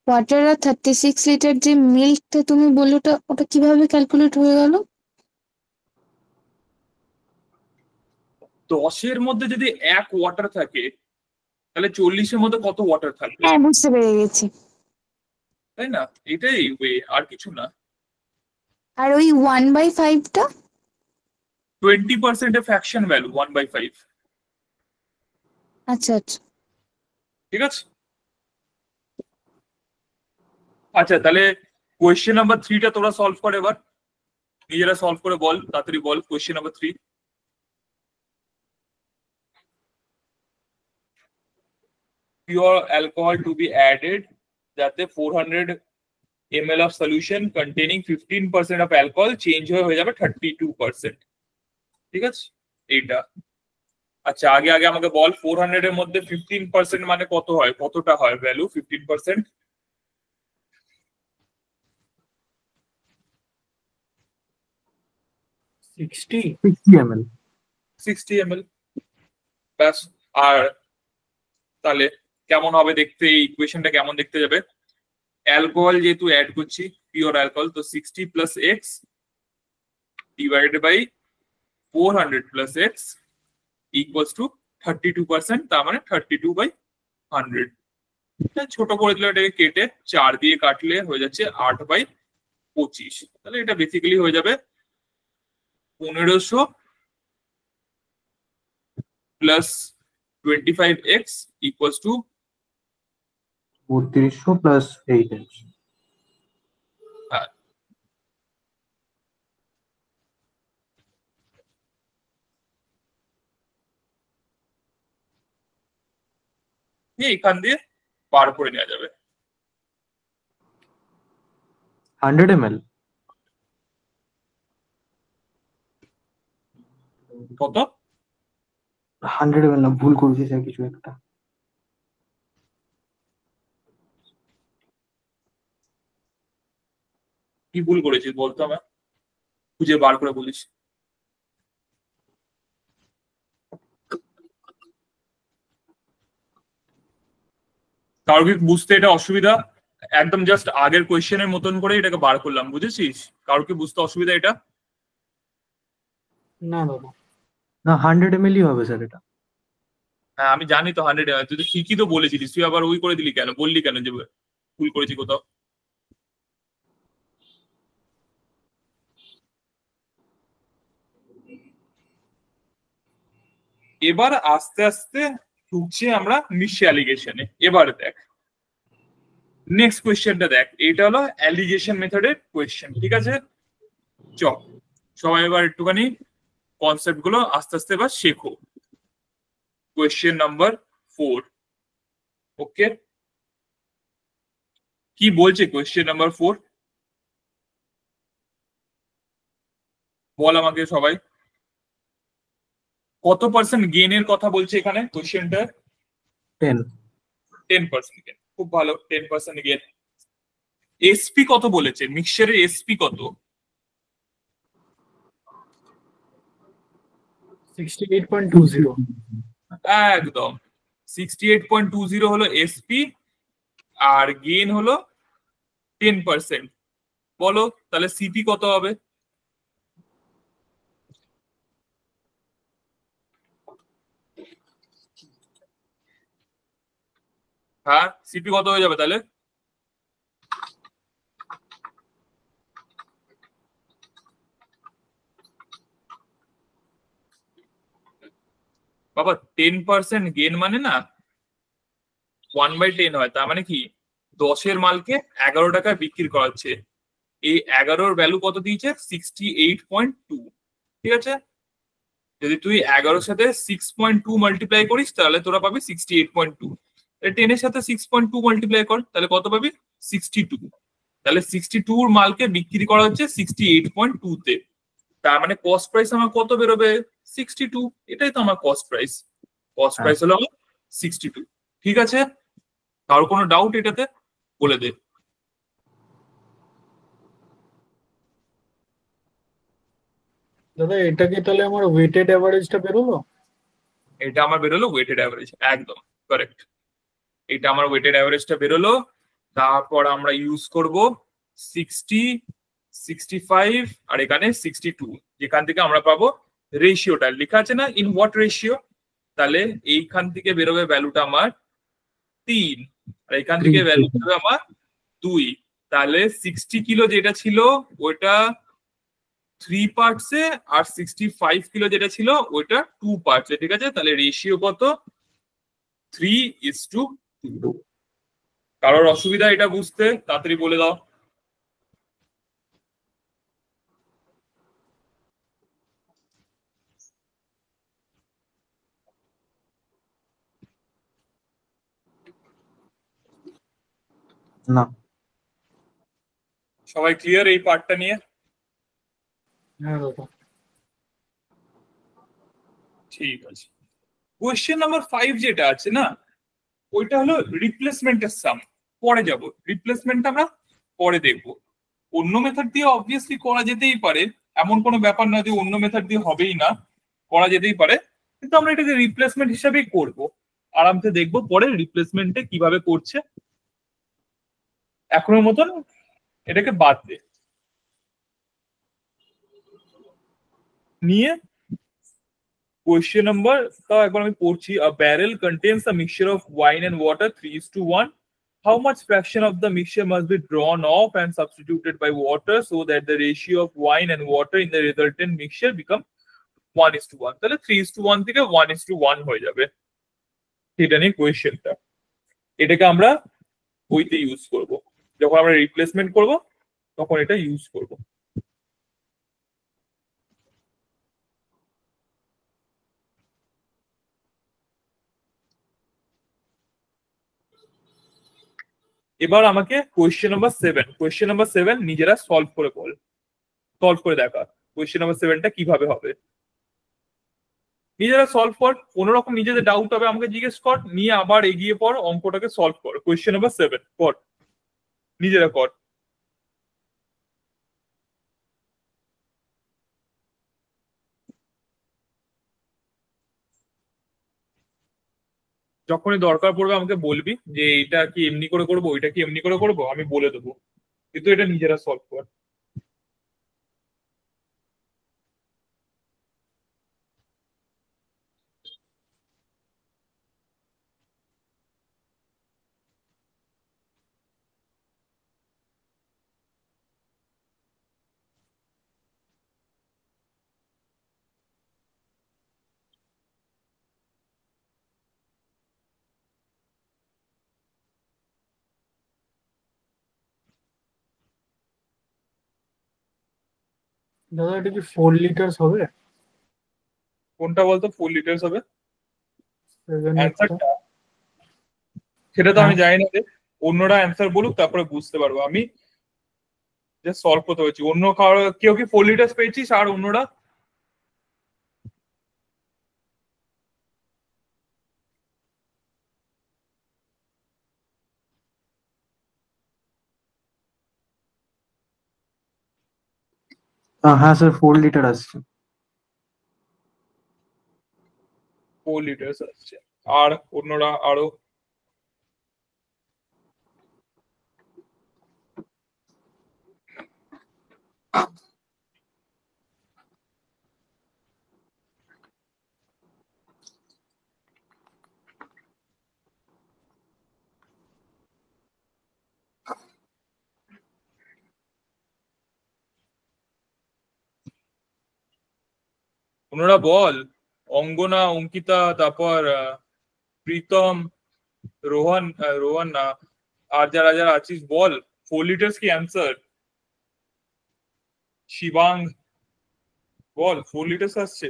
ওয়াটার আর 36 লিটার যে মিল্কটা তুমি বললে ওটা ওটা কিভাবে ক্যালকুলেট হয়ে গেল? 10-এর মধ্যে যদি 1 ওয়াটার থাকে তাহলে 40-এর মধ্যে কত ওয়াটার থাকবে, হ্যাঁ বুঝতে পেরে গেছি। তাই না? এটাই ওয়ে, আর কিছু না। আর ওই 1/5টা? 20% এর ফ্র্যাকশন ভ্যালু 1/5। আচ্ছা আচ্ছা। ঠিক আছে, আচ্ছা তাহলে কোয়েশ্চেন নাম্বার 3টা তোরা সলভ করে এবার, নিজেরা সলভ করে বল, তাড়াতাড়ি বল question number 3। Pure alcohol to be added যাতে 400 ml of solution containing 15% of alcohol change হয়ে যাবে 32%। ঠিক আছে এইটা। আচ্ছা আগে আগে আমাকে বল 400 এর মধ্যে 15% মানে কত হয়, কতটা হয় ভ্যালু 15%? 60 ml। 60 ml ব্যাস। আর তাহলে কেমন হবে দেখতে, এই ইকুয়েশনটা কেমন দেখতে যাবে? অ্যালকোহল যেহেতু অ্যাড করছি, পিওর অ্যালকোহল, তো 60 plus x divided by 400 plus x equals to 32%, তার মানে 32/100। ছোট করে দিলে এটাকে কেটে 4 দিয়ে কাটলে হয়ে যাচ্ছে 8/25। তাহলে এটা বেসিক্যালি হয়ে যাবে 1500 plus 25x equals to 3200 plus 8x। এখান দিয়ে পার করে নেওয়া যাবে। 100 ml। কত? 100 ml না, ভুল করেছি স্যার কিছু একটা। কি ভুল করেছিস বলতো, আমার খুঁজে বার করে বলিস। কারো কি বুঝতে এটা অসুবিধা? একদম জাস্ট আগের কোয়েশ্চেনের মতন করে এটাকে বার করলাম, বুঝেছিস? কারো কি বুঝতে অসুবিধা এটা? না দাদা। না 100 ml হবে স্যার এটা। হ্যাঁ আমি জানি তো 100, তুই তো ঠিকই তো বলেছিলিস, তুই আবার ওই করে দিলি কেন, বললি কেন যে ভুল করেছি কোথাও? এবার আস্তে আস্তে ঢুকছি আমরা নিশ্চয় অ্যালিগেশনে। এবার দেখ নেক্সট কোয়েশ্চেনটা, দেখ এটা হলো অ্যালিগেশন মেথডের কোয়েশ্চেন। ঠিক আছে, চল সবাই এবার একটুখানি কনসেপ্ট গুলো আস্তে আস্তে এবার শেখো। Question number 4। ওকে, কি বলছে কোয়েশ্চেন নাম্বার 4? বল আমাকে সবাই, কত পার্সেন্ট গেইনের কথা বলছে এখানে কোয়েশ্চেনটা? 10। 10% গেন, খুব ভালো, 10% গেন। এসপি কত বলেছে, মিক্সচারের এসপি কত? 68.20। একদম 68.20 হলো এসপি, আর গেইন হলো 10%। বলো তাহলে সিপি কত হবে? হ্যাঁ সিপি কত হয়ে যাবে তাহলে? বাবা 10% গেইন মানে না 1/10 হয়, তার মানে কি 10-এর মালকে 11 টাকায় বিক্রি করা হচ্ছে। এই 11-র ভ্যালু কত দিয়েছে? 68.2। ঠিক আছে, যদি তুই 11-র সাথে 6.2 মাল্টিপ্লাই করিস তাহলে তোরা পাবি 68.2। 10-এর সাথে 6.2 মাল্টিপ্লাই কর তাহলে কত পাবি? 62। তাহলে 62-র মালকে বিক্রি করা হচ্ছে 68.2 তে। তার মানে কস্ট প্রাইস আমার কত বেরোবে? 62। এটাই তো আমার কস্ট প্রাইস। কস্ট প্রাইস হলো আমার 62। ঠিক আছে, কারোর কোনো ডাউট এটাতে? বলে দে। দাদা এটা কি তাহলে আমার ওয়েটেড অ্যাভারেজটা বেরোলো? এটা আমার বেরোলো ওয়েটেড অ্যাভারেজ, একদম কারেক্ট। এটা আমার ওয়েটেড অ্যাভারেজটা বেরোলো। তারপর আমরা ইউজ করব 60, 65 আর এখানে 62, যেখান থেকে আমরা পাবো রেশিওটা লেখা আছে না, ইন হোয়াট রেশিও। তাহলে এইখান থেকে বেরোবে ভ্যালুটা আমার 3, আর এখান থেকে ভ্যালু বেরোবে আমার 2। তাহলে 60 কিলো যেটা ছিল ওইটা 3 পার্টসে, আর 65 কিলো যেটা ছিল ওইটা 2 পার্টসে, ঠিক আছে। তাহলে রেশিও কত? 3:2। কারোর অসুবিধা এটা বুঝতে? তাড়াতাড়ি বলে দাও। না। সবাই ক্লিয়ার এই পার্টটা নিয়ে? হ্যাঁ দাদা। ঠিক আছে। কোয়েশ্চেন নাম্বার 5 যেটা আছে না, ওইটা হলো রিপ্লেসমেন্টের সাম। পরে যাব, রিপ্লেসমেন্ট আমরা পরে দেখবো। অন্য মেথড দিয়ে অবভিয়াসলি করা যেতেই পারে, এমন কোনো ব্যাপার না যে অন্য মেথড দিয়ে হবেই না, করা যেতেই পারে। কিন্তু আমরা এটাকে রিপ্লেসমেন্ট হিসাবেই করব, আরামসে দেখবো পরে রিপ্লেসমেন্টে কিভাবে করছে। এখনের মতন এটাকে বাদ দে নিয়ে কোয়েশ্চেন নাম্বার, তাও একবার আমি পড়ছি। A barrel contains a mixture of wine and water 3:1. How much fraction of the mixture must be drawn off and substituted by water so that the ratio of wine and water in the resultant mixture become 1:1? তাহলে 3:1 থেকে 1:1 হয়ে যাবে। এটা নিয়ে কোয়েশ্চেনটা, এটাকে আমরা বইতে ইউজ করব, যখন আমরা রিপ্লেসমেন্ট করব তখন এটা ইউজ করব। এবার আমাকে কোয়েশ্চেন নাম্বার 7 নিজেরা সলভ করে বল, সলভ করে দেখা কোয়েশ্চেন নাম্বার 7টা কিভাবে হবে। নিজেরা সলভ কর, কোনো রকম নিজেদের ডাউট হবে আমাকে জিজ্ঞেস কর, নিয়ে আবার এগিয়ে পড়, অঙ্কটাকে সলভ কর। কোয়েশ্চেন নাম্বার 7 কর, নিজেরা কর। যখনই দরকার পড়বে আমাকে বলবি যে এটা কি এমনি করে করবো, ওইটা কি এমনি করে করবো, আমি বলে দেবো, কিন্তু এটা নিজেরা সলভ কর। দাদা এটা কি 4 লিটার্স হবে? কোনটা বলতো 4 লিটার্স হবে? 7 অ্যান্সারটা সেটা তো হ্যাঁ। আমি জানি না রে, অন্যরা অ্যান্সার বলুক তারপরে বুঝতে পারবো। আমি জাস্ট সলভ করতে পারছি। অন্য কারো কেউ কি 4 লিটার্স পেয়েছিস আর অন্যরা? হ্যাঁ স্যার 4 লিটার আসছে। 4 লিটার্স আসছে। আর অন্যরা আরো? অন্যরা বল। অঙ্গনা, অঙ্কিতা, তারপর প্রীতম, রোহন, রোহন না, আর যারা যারা আছিস বল 4 লিটার্স কি অ্যান্সার? শিবাং বল 4 লিটার্স আসছে।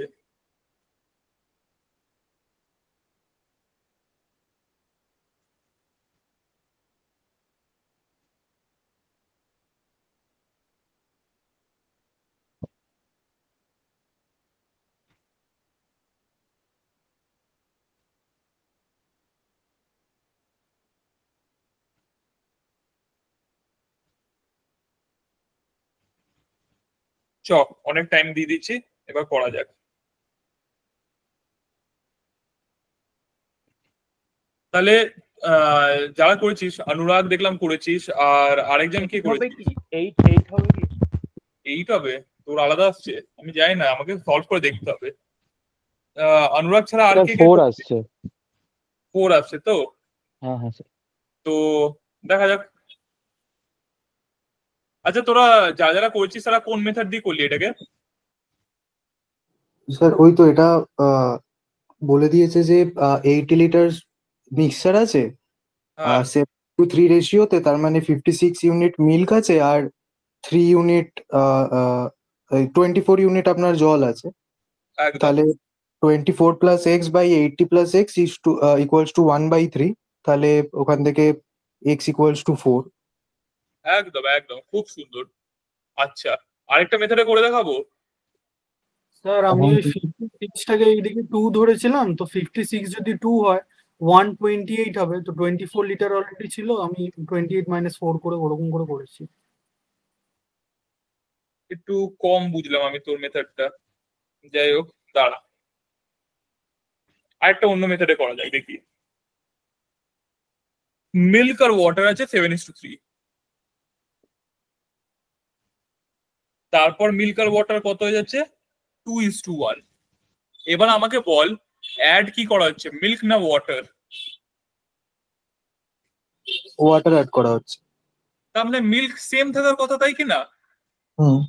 চ, অনেক টাইম দিয়ে দিচ্ছি। এবার করা যাক। তাহলে যারা করেছিস, অনুরাগ দেখলাম করেছিস, আর আরেকজন কে হবে করেছিস? কি 8 হবে কি? 8 হবে? তোর আলাদা আসছে? আমি জানি না, আমাকে সলভ করে দেখতে হবে। অনুরাগ ছাড়া আর কে কে 4 করেছিস? আসছে। 4 আসছে তো? হ্যাঁ হ্যাঁ স্যার। তো দেখা যাক। আচ্ছা, তোরা যারা যারা করেছিস তারা কোন মেথড দিয়ে করলি এটাকে? স্যার ওই তো এটা বলে দিয়েছে যে 80 লিটার মিক্সচার আছে হ্যাঁ 7:3 রেশিওতে, তার মানে 56 ইউনিট মিল্ক আছে আর 3 ইউনিট 24 ইউনিট আপনার জল আছে। একদম তাহলে 24 plus x by 80 plus x equals to 1/3। তাহলে ওখান থেকে এক্স ইকুয়ালস টু 4। একদম একদম, খুব সুন্দর। আচ্ছা, আরেকটা মেথডে করে দেখাবো। স্যার আমি ওই 56টাকে এইদিকে 2 ধরেছিলাম, তো 56 যদি 2 হয় 128 হবে, তো 24 লিটার অলরেডি ছিল, আমি 28 - 4 করে ওরকম করে করেছি। একটু কম বুঝলাম আমি তোর মেথডটা। যাই হোক, দাঁড়া, আরেকটা অন্য মেথডে করা যায় দেখি। মিল্ক আর ওয়াটার আছে 7:3, তারপর মিল্ক আর ওয়াটার কত হয়ে যাচ্ছে 2:1। এবার আমাকে বল অ্যাড কি করা হচ্ছে, মিল্ক না ওয়াটার? ওয়াটার অ্যাড করা হচ্ছে। তাহলে মিল্ক সেম থাকার কথা, তাই কি না? হুম।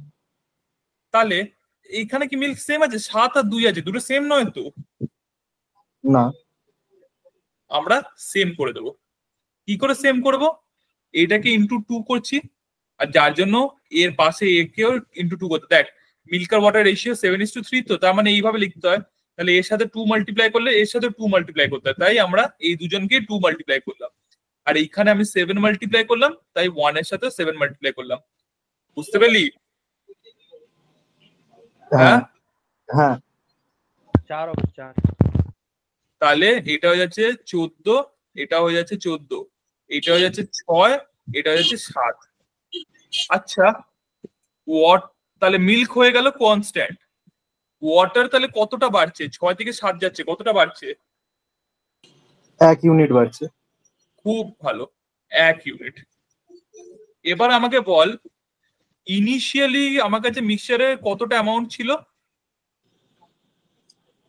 তাহলে এখানে কি মিল্ক সেম আছে? 7 আর 2 আছে, দুটো সেম নয় তো? না। আমরা সেম করে দেবো। কি করে সেম করব? এটাকে ইন্টু 2 করছি, আর যার জন্য এর পাশে একেও ইন্টু 2 করতে। দেখ, মিল্ক আর ওয়াটার রেশিও 7:3, তো তার মানে এইভাবে লিখতে হয়। তাহলে এর সাথে 2 মাল্টিপ্লাই করলে এর সাথে 2 মাল্টিপ্লাই করতে হয়, তাই আমরা এই দুজনকে 2 মাল্টিপ্লাই করলাম। আর এইখানে আমি 7 মাল্টিপ্লাই করলাম, তাই 1 এর সাথে 7 মাল্টিপ্লাই করলাম। বুঝতে পারলি? হ্যাঁ হ্যাঁ, হ্যাঁ। 4 হবে 4। তাহলে এটা হয়ে যাচ্ছে 14, এটা হয়ে যাচ্ছে 14, এটা হয়ে যাচ্ছে 6, এটা হয়ে যাচ্ছে 7। আচ্ছা, তাহলে মিল্ক হয়ে গেল কনস্ট্যান্ট। ওয়াটার তাহলে কতটা বাড়ছে? 6 থেকে 7 যাচ্ছে, কতটা বাড়ছে? 1 ইউনিট বাড়ছে। খুব ভালো, 1 ইউনিট। এবার আমাকে বল, ইনিশিয়ালি আমার কাছে মিক্সচারে কতটা অ্যামাউন্ট ছিল?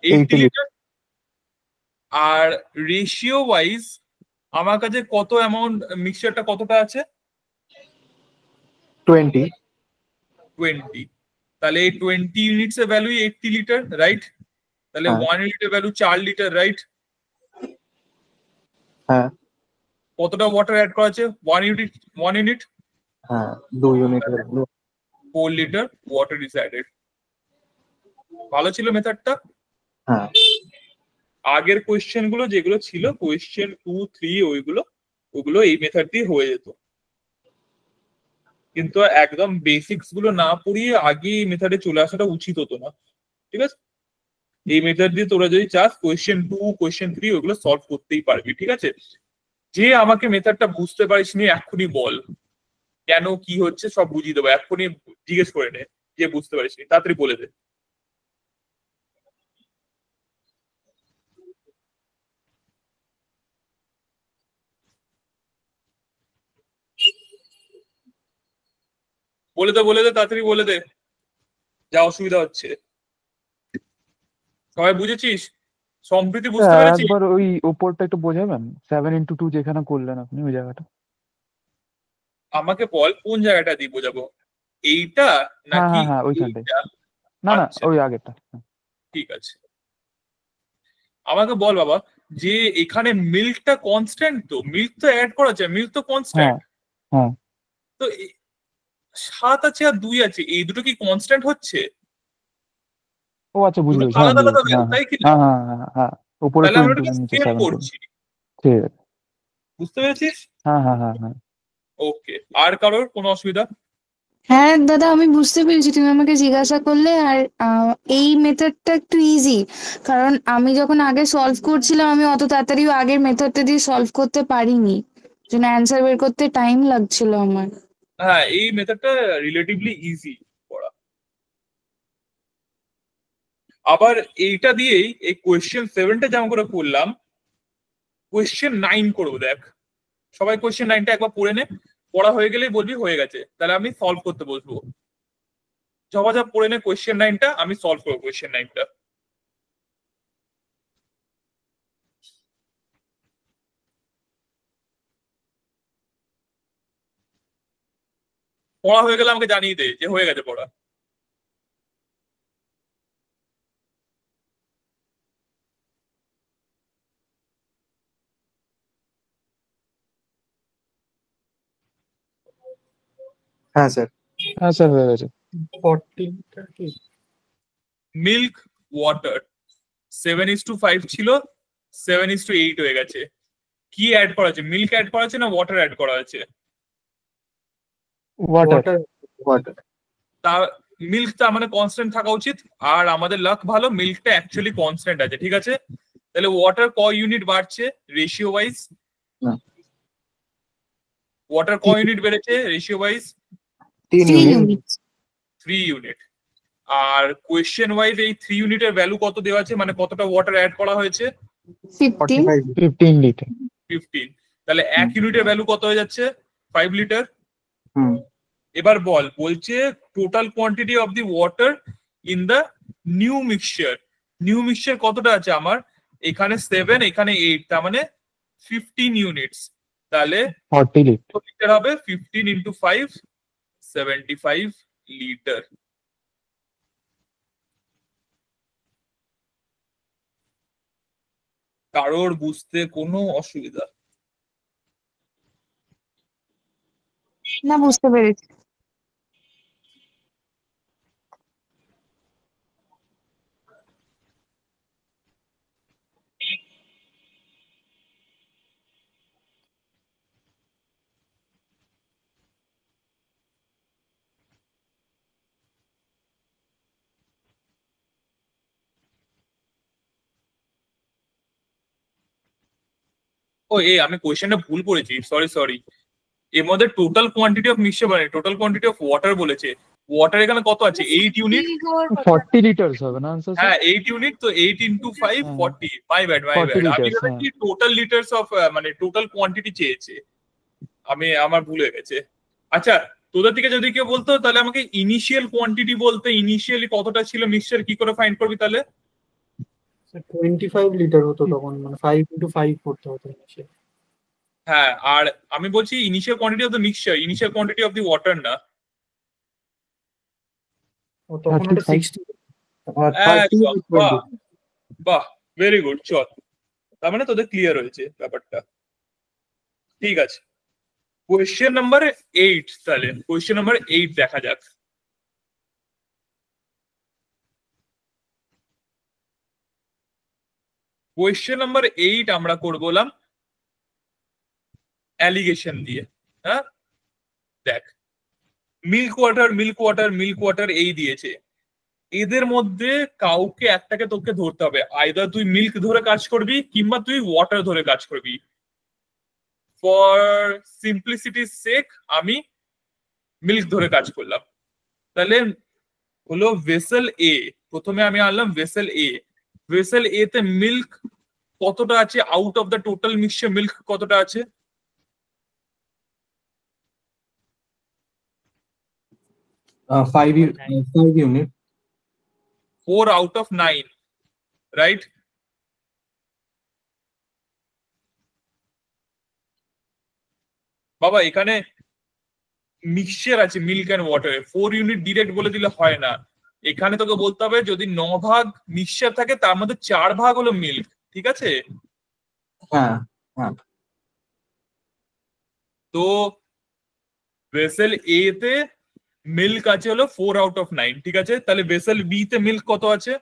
80 লিটার। আর রেশিও ওয়াইজ আমার কাছে কত অ্যামাউন্ট মিক্সচারটা কতটা আছে? 20। তাহলে এই 20 ইউনিটস এর ভ্যালু 80 লিটার, রাইট? তাহলে হ্যাঁ। 1 ইউনিটের ভ্যালু 4 লিটার, রাইট? হ্যাঁ কতটা ওয়াটার অ্যাড করা আছে? 1 ইউনিট। হ্যাঁ 2 unit. 4 litre water is added. ভালো ছিল মেথডটা। হ্যাঁ। আগের কোয়েশ্চেন গুলো যেগুলো ছিল, কোয়েশ্চেন 2, 3, ওগুলো এই মেথড দিয়ে হয়ে যেত, কিন্তু একদম বেসিক্স গুলো না পড়িয়ে আগে এই মেথডে চলে আসাটা উচিত হতো না। ঠিক আছে, এই মেথড দিয়ে তোরা যদি চাস কোয়েশ্চেন 2, কোয়েশ্চেন 3 ওগুলো সলভ করতেই পারবি। ঠিক আছে, যে আমাকে মেথডটা বুঝতে পারিস নি এক্ষুনি বল, কেন কি হচ্ছে সব বুঝিয়ে দেবো। এক্ষুনি জিজ্ঞেস করে নে যে বুঝতে পারিস নি, তাড়াতাড়ি বলে দে। বলে দে তাড়াতাড়ি বলে দে, যা অসুবিধা হচ্ছে। সবাই বুঝেছিস? সম্প্রীতি বুঝতে পেরেছিস? একবার ওই উপরটা একটু বোঝাবেন, 7x2 যেখানে করলেন আপনি ওই জায়গাটা। আমাকে বল কোন জায়গাটা দিয়ে বোঝাবো, এইটা হ্যাঁ নাকি হ্যাঁ হ্যাঁ ওইখানটাই। এইটা? না না আচ্ছা, ওই আগেরটা। ঠিক আছে। আমাকে বল বাবা, যে এখানে মিল্কটা কনস্ট্যান্ট, তো মিল্ক তো অ্যাড করা যায়, মিল্ক তো হ্যাঁ কনস্ট্যান্ট। হ্যাঁ। তো 7 আছে আর 2 আছে, এই দুটো কি কনস্ট্যান্ট হচ্ছে? ও আচ্ছা বুঝতে দুটো পেরেছি, হ্যাঁ আলাদা বুঝতে আলাদা পেরেছি। ভ্যালু, হ্যাঁ তাই কি না? হ্যাঁ হ্যাঁ হ্যাঁ হ্যাঁ। উপরে তাহলে 2 আমরা ইন্টু এটাকে নিচে সেভ 7 করে। করছি। ঠিক আছে। বুঝতে পেরেছিস? হ্যাঁ হ্যাঁ হ্যাঁ হ্যাঁ। ওকে, আর কারোর কোনো অসুবিধা? হ্যাঁ দাদা, আমি বুঝতে পেরেছি, তুমি আমাকে জিজ্ঞাসা করলে। আর এই মেথডটা একটু ইজি, কারণ আমি যখন আগে সলভ করছিলাম আমি অত তাড়াতাড়ি আগের মেথডটা দিয়ে সলভ করতে পারিনি, জন্য অ্যান্সার বের করতে টাইম লাগছিল আমার। হ্যাঁ, এই মেথডটা রিলেটিভলি ইজি করা। আবার এইটা দিয়েই এই কোয়েশ্চেন 7টা যেমন করে করলাম, কোয়েশ্চেন 9 করবো। দেখ সবাই কোয়েশ্চেন 9টা একবার পড়ে নে, পড়া হয়ে গেলেই বলবি হয়ে গেছে, তাহলে আমি সলভ করতে বসবো। ঝপাঝপ পড়ে নে কোয়েশ্চেন 9টা, আমি সলভ করবো কোয়েশ্চেন 9টা। পড়া হয়ে গেলে আমাকে জানিয়ে দে যে হয়ে গেছে পড়া। হ্যাঁ স্যার। হ্যাঁ স্যার হয়ে গেছে। 40 লিটার কি? মিল্ক ওয়াটার 7:5 ছিল, 7:8 হয়ে গেছে। কি অ্যাড করা আছে? মিল্ক অ্যাড করা আছে না ওয়াটার অ্যাড করা আছে? ওয়াটার। ওয়াটার। ওয়াটার। তা মিল্ক তার মানে কনস্ট্যান্ট থাকা উচিত, আর আমাদের লাক ভালো মিল্কটা অ্যাকচুয়ালি কনস্ট্যান্ট আছে, ঠিক আছে। তাহলে ওয়াটার ক ইউনিট বাড়ছে রেশিও ওয়াইজ? না। ওয়াটার ক ইউনিট বেড়েছে ratio wise? 3 3 unit. Units. 3 unit. আর কোয়েশ্চেন ওয়াইজ এই 3 ইউনিটের ভ্যালু কত দেওয়া আছে, মানে কতটা ওয়াটার অ্যাড করা হয়েছে? 15। 15 লিটার। 15। তাহলে 1 ইউনিটের ভ্যালু কত হয়ে যাচ্ছে? 5 লিটার। হুম। এবার বলছে total quantity of the water in the new mixture. New mixture কতটা আছে আমার? এখানে 7, এখানে 8, তার মানে 15 ইউনিটস। তাহলে 40 লিটার। লিটার হবে 15 ইন্টু 5, 75 লিটার। কারোর বুঝতে কোনো অসুবিধা? না, বুঝতে পেরেছি। ও আমি কোয়েশ্চেনটা ভুল করেছি, সরি। এর মধ্যে টোটাল কোয়ান্টিটি অফ মিক্সচার মানে টোটাল কোয়ান্টিটি অফ ওয়াটার বলেছে। ওয়াটার এখানে কত আছে? 8 ইউনিট। 40 লিটারস হবে না আনসার স্যার? হ্যাঁ 8 ইউনিট, তো 8 ইন্টু 5 হ্যাঁ। 40। My bad. 40 আমি liters, ভেবেছি টোটাল লিটার্স অফ মানে টোটাল কোয়ান্টিটি চেয়েছে। আমার ভুল হয়ে গেছে। আচ্ছা, তোদের থেকে যদি কেউ বলতো তাহলে আমাকে ইনিশিয়াল কোয়ান্টিটি বলতে, ইনিশিয়ালি কতটা ছিল মিক্সচার, কি করে ফাইন্ড করবি তাহলে? 25 লিটার হতো তখন, মানে 5 ইন্টু 5 করতে হতো নিচে। হ্যাঁ, আর আমি বলছি initial quantity of the mixture, initial quantity of the water না। ও তখন ওটা 60। 30 একদম, বাহ বাহ, ভেরি গুড। চল, তার মানে তোদের ক্লিয়ার হয়েছে ব্যাপারটা। ঠিক আছে, কোয়েশ্চেন নাম্বার 8। তাহলে কোয়েশ্চেন নাম্বার 8 দেখা যাক। কোয়েশ্চেন নাম্বার 8 আমরা করবলাম অ্যালিগেশন দিয়ে। হ্যাঁ, দেখ মিল্ক ওয়াটার এই দিয়েছে। এদের মধ্যে কাউকে একটাকে তোকে ধরতে হবে, আইদার তুই মিল্ক ধরে কাজ করবি কিংবা তুই ওয়াটার ধরে কাজ করবি। ফর সিম্পলিসিটি সেক আমি মিল্ক ধরে কাজ করলাম। তাহলে হলো ভেসেল এ, প্রথমে আমি আনলাম ভেসেল এ। ভেসেল এ তে মিল্ক কতটা আছে? Out of the total mixture milk কতটা আছে? 5 ইউনিট। 4 out of 9, right? বাবা এখানে মিক্সচার আছে মিল্ক অ্যান্ড ওয়াটারে, 4 ইউনিট ডিরেক্ট বলে দিলে হয় না। এখানে তোকে বলতে হবে যদি 9 ভাগ মিক্সচার থাকে তার মধ্যে 4 ভাগ হলো মিল্ক, ঠিক আছে? হ্যাঁ হ্যাঁ। তো ভেসেল এ তে মিল্ক আছে হলো 4 out of 9, ঠিক আছে। তাহলে ভেসেল বি তে মিল্ক কত আছে?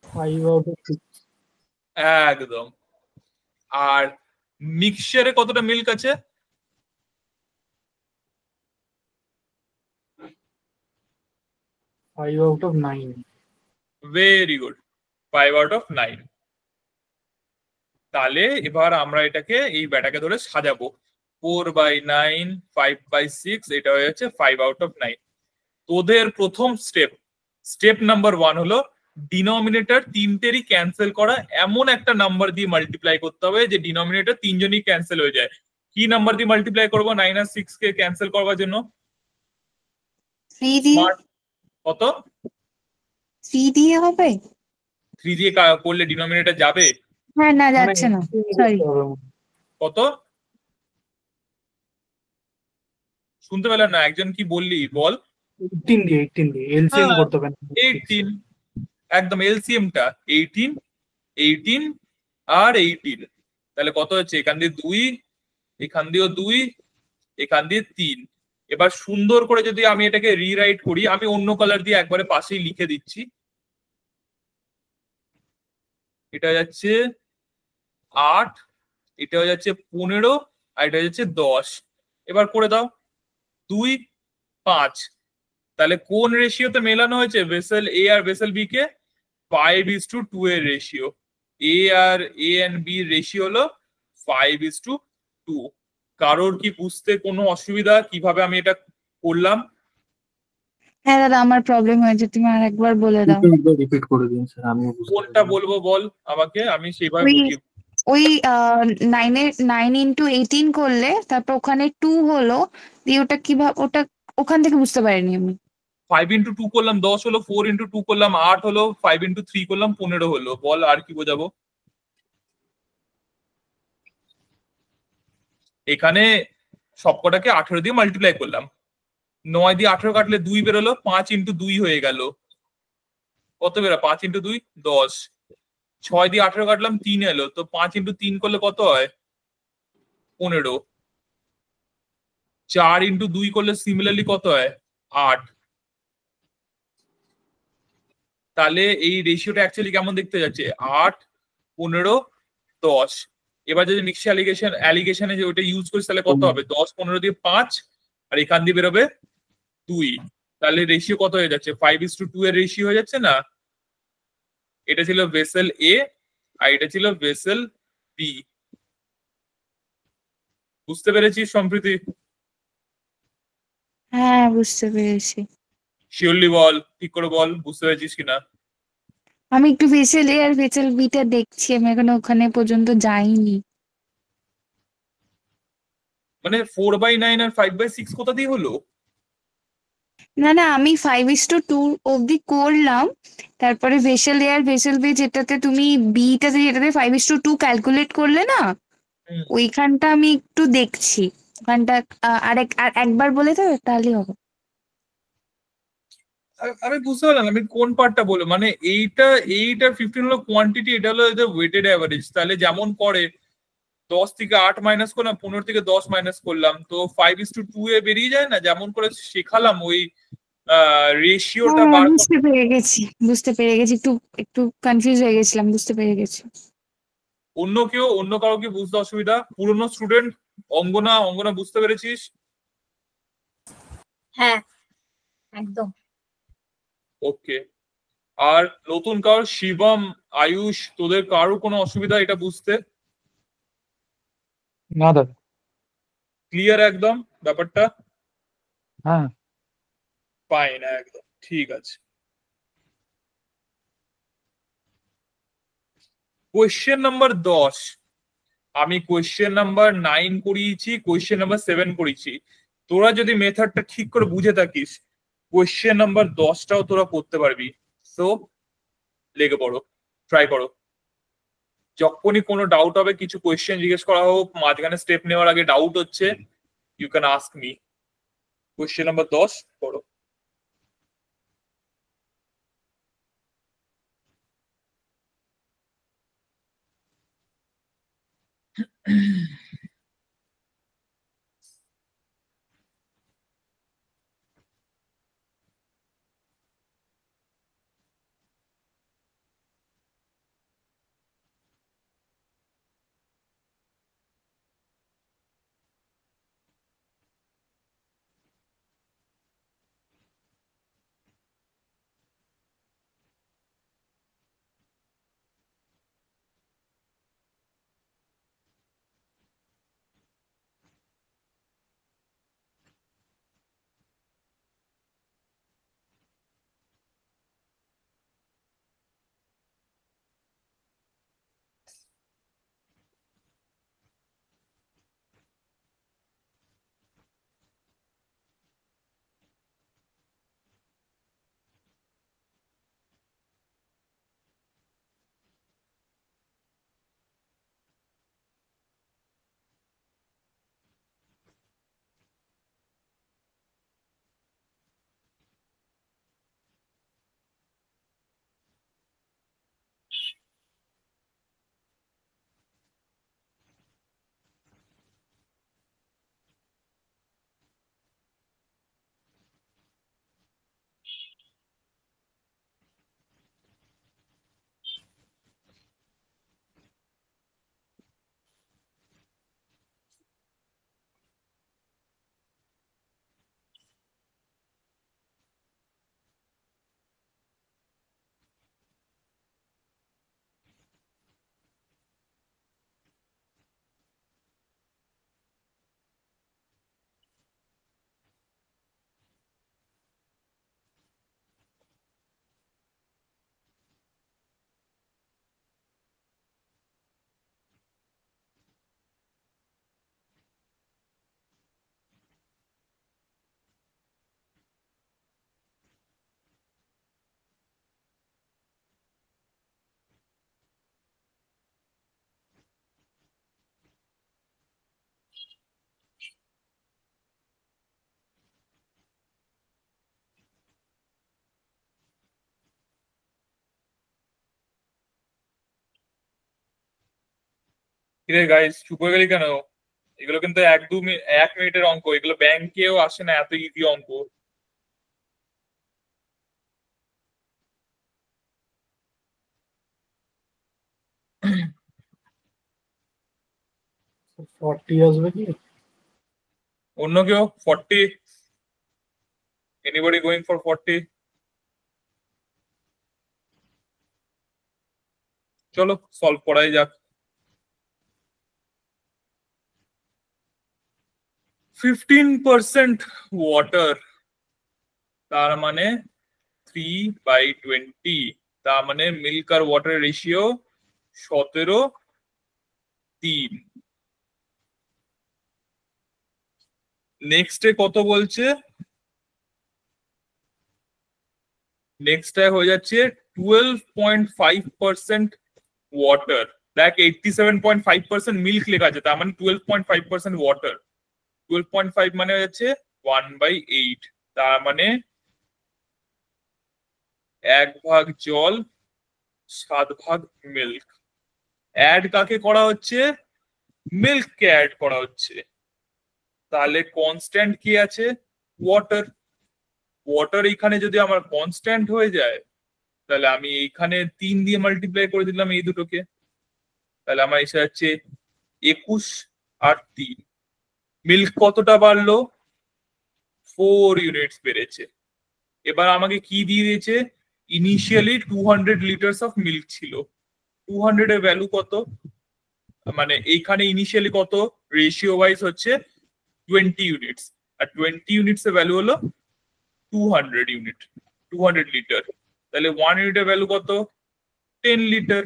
5 আউট অফ 6। একদম। আর মিক্সচারে কতটা মিল্ক আছে? 5 out of 9। Very good, 5 out of 9। তাহলে এবার আমরা এটাকে এই ব্যাটাকে ধরে সাজাবো। 4/9, 5/6, এটা হয়ে যাচ্ছে 5 out of 9। তোদের প্রথম স্টেপ নাম্বার 1 হলো ডিনোমিনেটর তিনটেরই ক্যান্সেল করা, এমন একটা নাম্বার দিয়ে মাল্টিপ্লাই করতে হবে যে ডিনোমিনেটর তিনজনই ক্যান্সেল হয়ে যায়। কি নাম্বার দিয়ে মাল্টিপ্লাই করবো 9 আর 6 কে ক্যান্সেল করবার জন্য? 3 দিয়ে Smart। কত? 3 দিয়ে হবে? 3 দিয়ে করলে ডিনোমিনেটর যাবে? হ্যাঁ, না মানে যাচ্ছে না, সরি। কত? শুনতে পেলাম না, একজন কি বললি বল। 18 দিয়ে এলসিএম করতে হবে না। 18, একদম এলসিএম টা 18, 18 আর 18, তাহলে কত হচ্ছে? এখান দিয়ে 2, এখান দিয়েও 2, এখান দিয়ে 3। এবার সুন্দর করে যদি আমি এটাকে রিরাইট করি, আমি অন্য কালার দিয়ে একবারে পাশেই লিখে দিচ্ছি। এটা যাচ্ছে 8, এটা হয়ে যাচ্ছে 15, আর এটা যাচ্ছে 10। এবার করে দাও 2, 5। তাহলে কোন রেশিওতে মেলানো হয়েছে ভেসেল এ আর ভেসেল বি কে? 5:2 এর রেশিও। এ আর এ এন্ড বি রেশিও হলো 5:2। কারোর কি বুঝতে কোনো অসুবিধা কিভাবে আমি এটা করলাম? হ্যাঁ দাদা, আমার প্রবলেম হয়েছে, তুমি আর একবার বলে দাও। রিপিট করে দিন স্যার, আমিও বুঝতে কোনটা পারলাম। বলবো বল আমাকে, আমি সেইভাবে ওই বুঝিয়ে। ওই 9 × 18 করলে তারপর ওখানে 2 হলো, দিয়ে ওটা কিভাবে, ওটা ওখান থেকে বুঝতে পারিনি আমি। 5:2 করলাম 10 হলো, 4:2 করলাম 8 হলো, 5:3 করলাম 15 হলো। বল আর কি বোঝাবো? এখানে সবকটাকে 18 দিয়ে মাল্টিপ্লাই করলাম। 9 দিয়ে 18 কাটলে 2 বেরোলো, 5:2 হয়ে গেল। কত বেরো? 5:2 10। 6 দিয়ে 18 কাটলাম 3 এলো, তো 5:3 করলে কত হয়? 15। 4:2 করলে সিমিলারলি কত হয়? 8। তাহলে এই রেশিওটা অ্যাকচুয়ালি কেমন দেখতে যাচ্ছে? 8, 15, 10। এবার যদি মিক্সচার অ্যালিগেশনে যে ওটা ইউজ করিস তাহলে কত হবে? 10, 15 দিয়ে 5, আর এখান দিয়ে বেরোবে 2। তাহলে রেশিও কত হয়ে যাচ্ছে? 5:2 এর রেশিও হয়ে যাচ্ছে না? এটা ছিল ভেসেল এ আর এটা ছিল ভেসেল বি। বুঝতে পেরেছিস সম্প্রীতি? হ্যাঁ, বুঝতে পেরেছি। শিওরলি বল, ঠিক করে বল, বুঝতে পেরেছিস কিনা? আমি একটু ভেসেল এ আর ভেসেল বিটা দেখছি, আমি এখনো ওখানে পর্যন্ত যাইনি। মানে 4/9 আর 5/6 কোথা দিয়ে হলো? না না, আমি 5:2 অব্দি করলাম, তারপরে ভেসেল এ আর ভেসেল বি যেটাতে তুমি বিটাতে যেটাতে 5:2 ক্যালকুলেট করলে না, হুম। ওইখানটা আমি একটু দেখছি। ওখানটা আর একবার বলে দেবে তাহলেই হবে। আমি বুঝতে পারলাম না, আমি কোন পার্টটা বলবো। মানে এইটা 8 আর 15 হলো কোয়ান্টিটি, এটা হলো এদের ওয়েটেড অ্যাভারেজ। তাহলে যেমন করে 10 থেকে 8 মাইনাস করলাম, 15 থেকে 10 মাইনাস করলাম, তো 5:2 এ বেরিয়ে যায় না? যেমন করে শেখালাম ওই রেশিওটা হ্যাঁ, বার কর। বুঝতে পেরে গেছি, বুঝতে পেরে গেছি, একটু একটু কনফিউজ হয়ে গেছিলাম, বুঝতে পেরে গেছি। অন্য কারো কি বুঝতে অসুবিধা? পুরনো স্টুডেন্ট অঙ্গনা বুঝতে পেরেছিস? হ্যাঁ, একদম। ওকে। আর নতুন কারো, শিবম, আয়ুষ, তোদের কারো কোনো অসুবিধা এটা বুঝতে? না দাদা। ক্লিয়ার একদম ব্যাপারটা? হ্যাঁ। ফাইন, একদম ঠিক আছে। Question number 10। আমি কোয়েশ্চেন নাম্বার 9 করিয়েছি, কোয়েশ্চেন নাম্বার 7 করিয়েছি। তোরা যদি মেথডটা ঠিক করে বুঝে থাকিস, কোয়েশ্চেন নাম্বার 10টাও তোরা করতে পারবি। সো লেগে পড়ো, ট্রাই করো। যখনই কোনো ডাউট হবে, কিছু কোয়েশ্চেন জিজ্ঞেস করা হোক, মাঝখানে স্টেপ নেওয়ার আগে ডাউট হচ্ছে, you can ask me. Question number 10 করো। কিরে গাইস চুপ হয়ে গেলি কেন? এগুলো কিন্তু 1-2 মিনিটের অঙ্ক, এগুলো ব্যাংকেও আসে না এত ইজি অঙ্ক। ফর্টি আসবে কি? অন্য কেউ 40? Anybody going for 40? চলো সলভ করাই যাক। 15% ওয়াটার, তার মানে 3/20, তার মানে মিল্ক আর ওয়াটার রেশিও 17:3। নেক্সটে কত বলছে? নেক্সটে হয়ে যাচ্ছে 12.5% ওয়াটার। দেখ 87.5% মিল্ক লেখা আছে, তার মানে 12.5% ওয়াটার। 12.5 মানে হয়ে যাচ্ছে 1/8, তার মানে 1 ভাগ জল 7 ভাগ মিল্ক। অ্যাড কাকে করা হচ্ছে? মিল্ককে অ্যাড করা হচ্ছে। তাহলে কনস্ট্যান্ট কি আছে? ওয়াটার। ওয়াটার এখানে যদি আমার কনস্ট্যান্ট হয়ে যায়, তাহলে আমি এইখানে 3 দিয়ে মাল্টিপ্লাই করে দিলাম এই দুটোকে, তাহলে আমার এসে যাচ্ছে 21 আর 3। মিল্ক কতটা বাড়লো? 4 ইউনিটস বেড়েছে। এবার আমাকে কি দিয়ে দিয়েছে? ইনিশিয়ালি 200 লিটার্স অফ মিল্ক ছিল। 200 এর ভ্যালু কত? মানে এইখানে ইনিশিয়ালি কত রেশিও ওয়াইজ হচ্ছে 20 ইউনিটস, আর 20 ইউনিটস এর ভ্যালু হলো 200 ইউনিট, 200 লিটার। তাহলে 1 ইউনিটের ভ্যালু কত? 10 লিটার।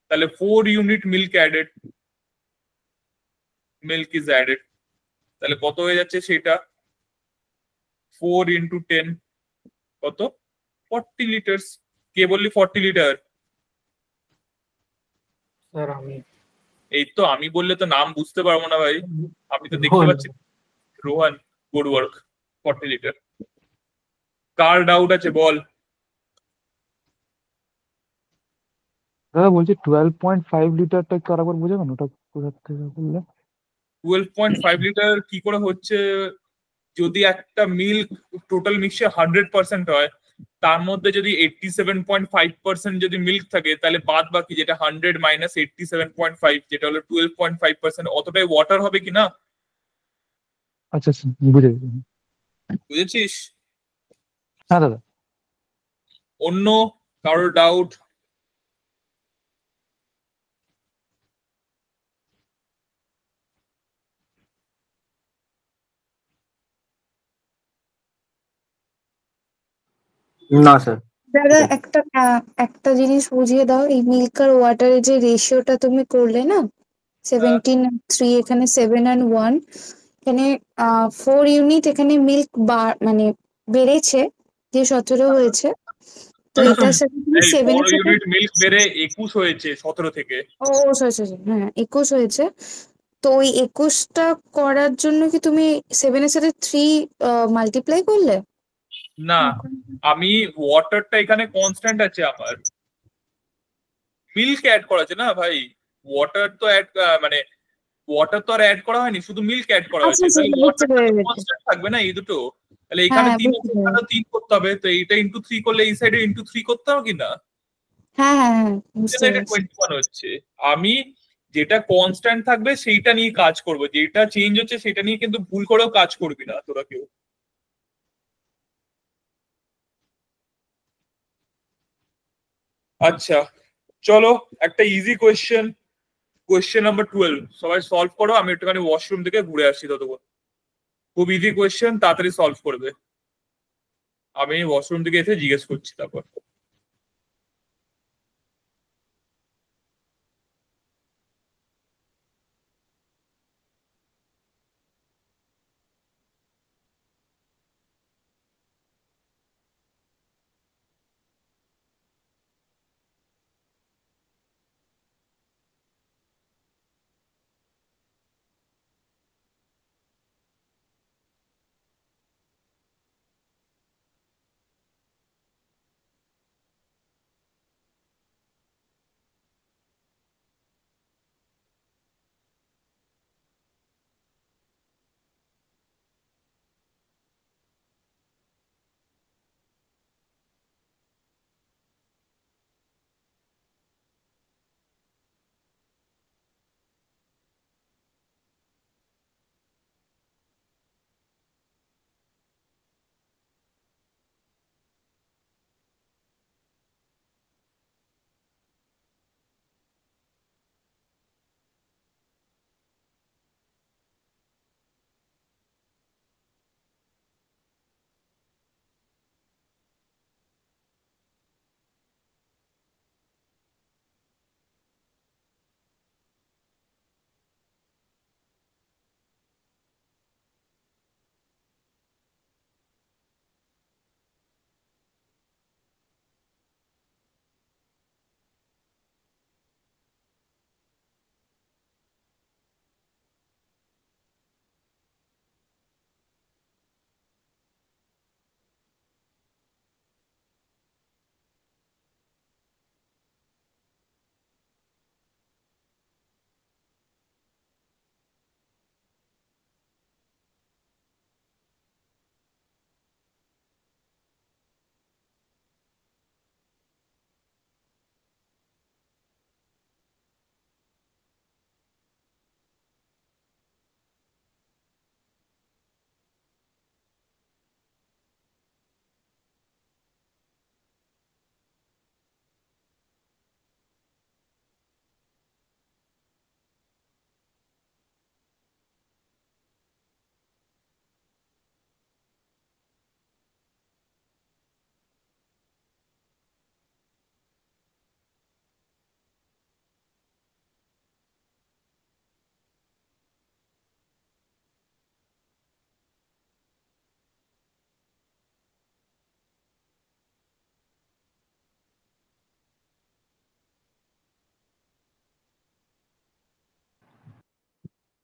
তাহলে 4 unit milk added, milk is added. তাহলে কত হয়ে যাচ্ছে সেটা? 4 ইন্টু 10 কত? 40 লিটার্স। কে বললি 40 লিটার? স্যার আমি এই তো আমি বললে তো নাম বুঝতে পারবো না ভাই, আমি তো দেখতে রোহন। পাচ্ছি। Rohan, good work. 40 লিটার। কার ডাউট আছে বল। দাদা বলছি 12.5 লিটারটা একটু আরেকবার বোঝাবেন, ওটা কোথা থেকে বললে? 12.5 লিটার কি করে হচ্ছে? যদি একটা মিল্ক টোটাল মিক্সচার 100% হয়, তার মধ্যে যদি 87.5% যদি মিল্ক থাকে, তাহলে বাদ বাকি যেটা 100 মাইনাস 87.5, যেটা হলো 12.5%, অতটাই ওয়াটার হবে কিনা? আচ্ছা আচ্ছা, বুঝে গেছি। বুঝেছিস? হ্যাঁ দাদা। অন্য কারোর ডাউট? না স্যার। দাদা একটা জিনিস বুঝিয়ে দাও, এই মিল্ক আর ওয়াটারের যে রেশিওটা তুমি করলে না, 17:3, এখানে 7 and 1, এখানে 4 ইউনিট এখানে মিল্ক মানে বেড়েছে, যে 17 হয়েছে। তো এটার সাথে তুমি এই 7 4 এর সাথে, ইউনিট মিল্ক বেড়ে 21 হয়েছে 17 থেকে। ও সরি সরি, হ্যাঁ 21 হয়েছে। তো ওই 21টা করার জন্য কি তুমি 7 এর সাথে 3 মাল্টিপ্লাই করলে? না, আমি ওয়াটারটা এখানে কনস্ট্যান্ট আছে আমার, মিল্ক অ্যাড করা আছে না ভাই। ওয়াটার তো অ্যাড মানে ওয়াটার তো আর অ্যাড করা হয়নি, শুধু মিল্ক অ্যাড করা আচ্ছা হয়েছে। আচ্ছা, তাহলে বুঝতে ওয়াটারটা পেরে তো গেছি। কনস্ট্যান্ট থাকবে না এই দুটো। তাহলে এখানে হ্যাঁ 3 বুঝতে আছে, পেরেছি। এখানেও 3 করতে হবে, তো এইটা ইন্টু 3 করলে এই সাইডে ইন্টু 3 করতে হবে কিনা? হ্যাঁ হ্যাঁ হ্যাঁ, বুঝতে এটা পেরেছি। 21 হচ্ছে। আমি যেটা কনস্ট্যান্ট থাকবে সেইটা নিয়ে কাজ করব, যেটা চেঞ্জ হচ্ছে সেটা নিয়ে কিন্তু ভুল করেও কাজ করবি না তোরা কেউ। আচ্ছা চলো, একটা ইজি কোয়েশ্চেন, কোয়েশ্চেন নাম্বার 12 সবাই সলভ করো, আমি একটুখানি ওয়াশরুম থেকে ঘুরে আসছি ততক্ষণ। খুব ইজি কোয়েশ্চেন, তাড়াতাড়ি সলভ করবে। আমি ওয়াশরুম থেকে এসে জিজ্ঞেস করছি তারপর।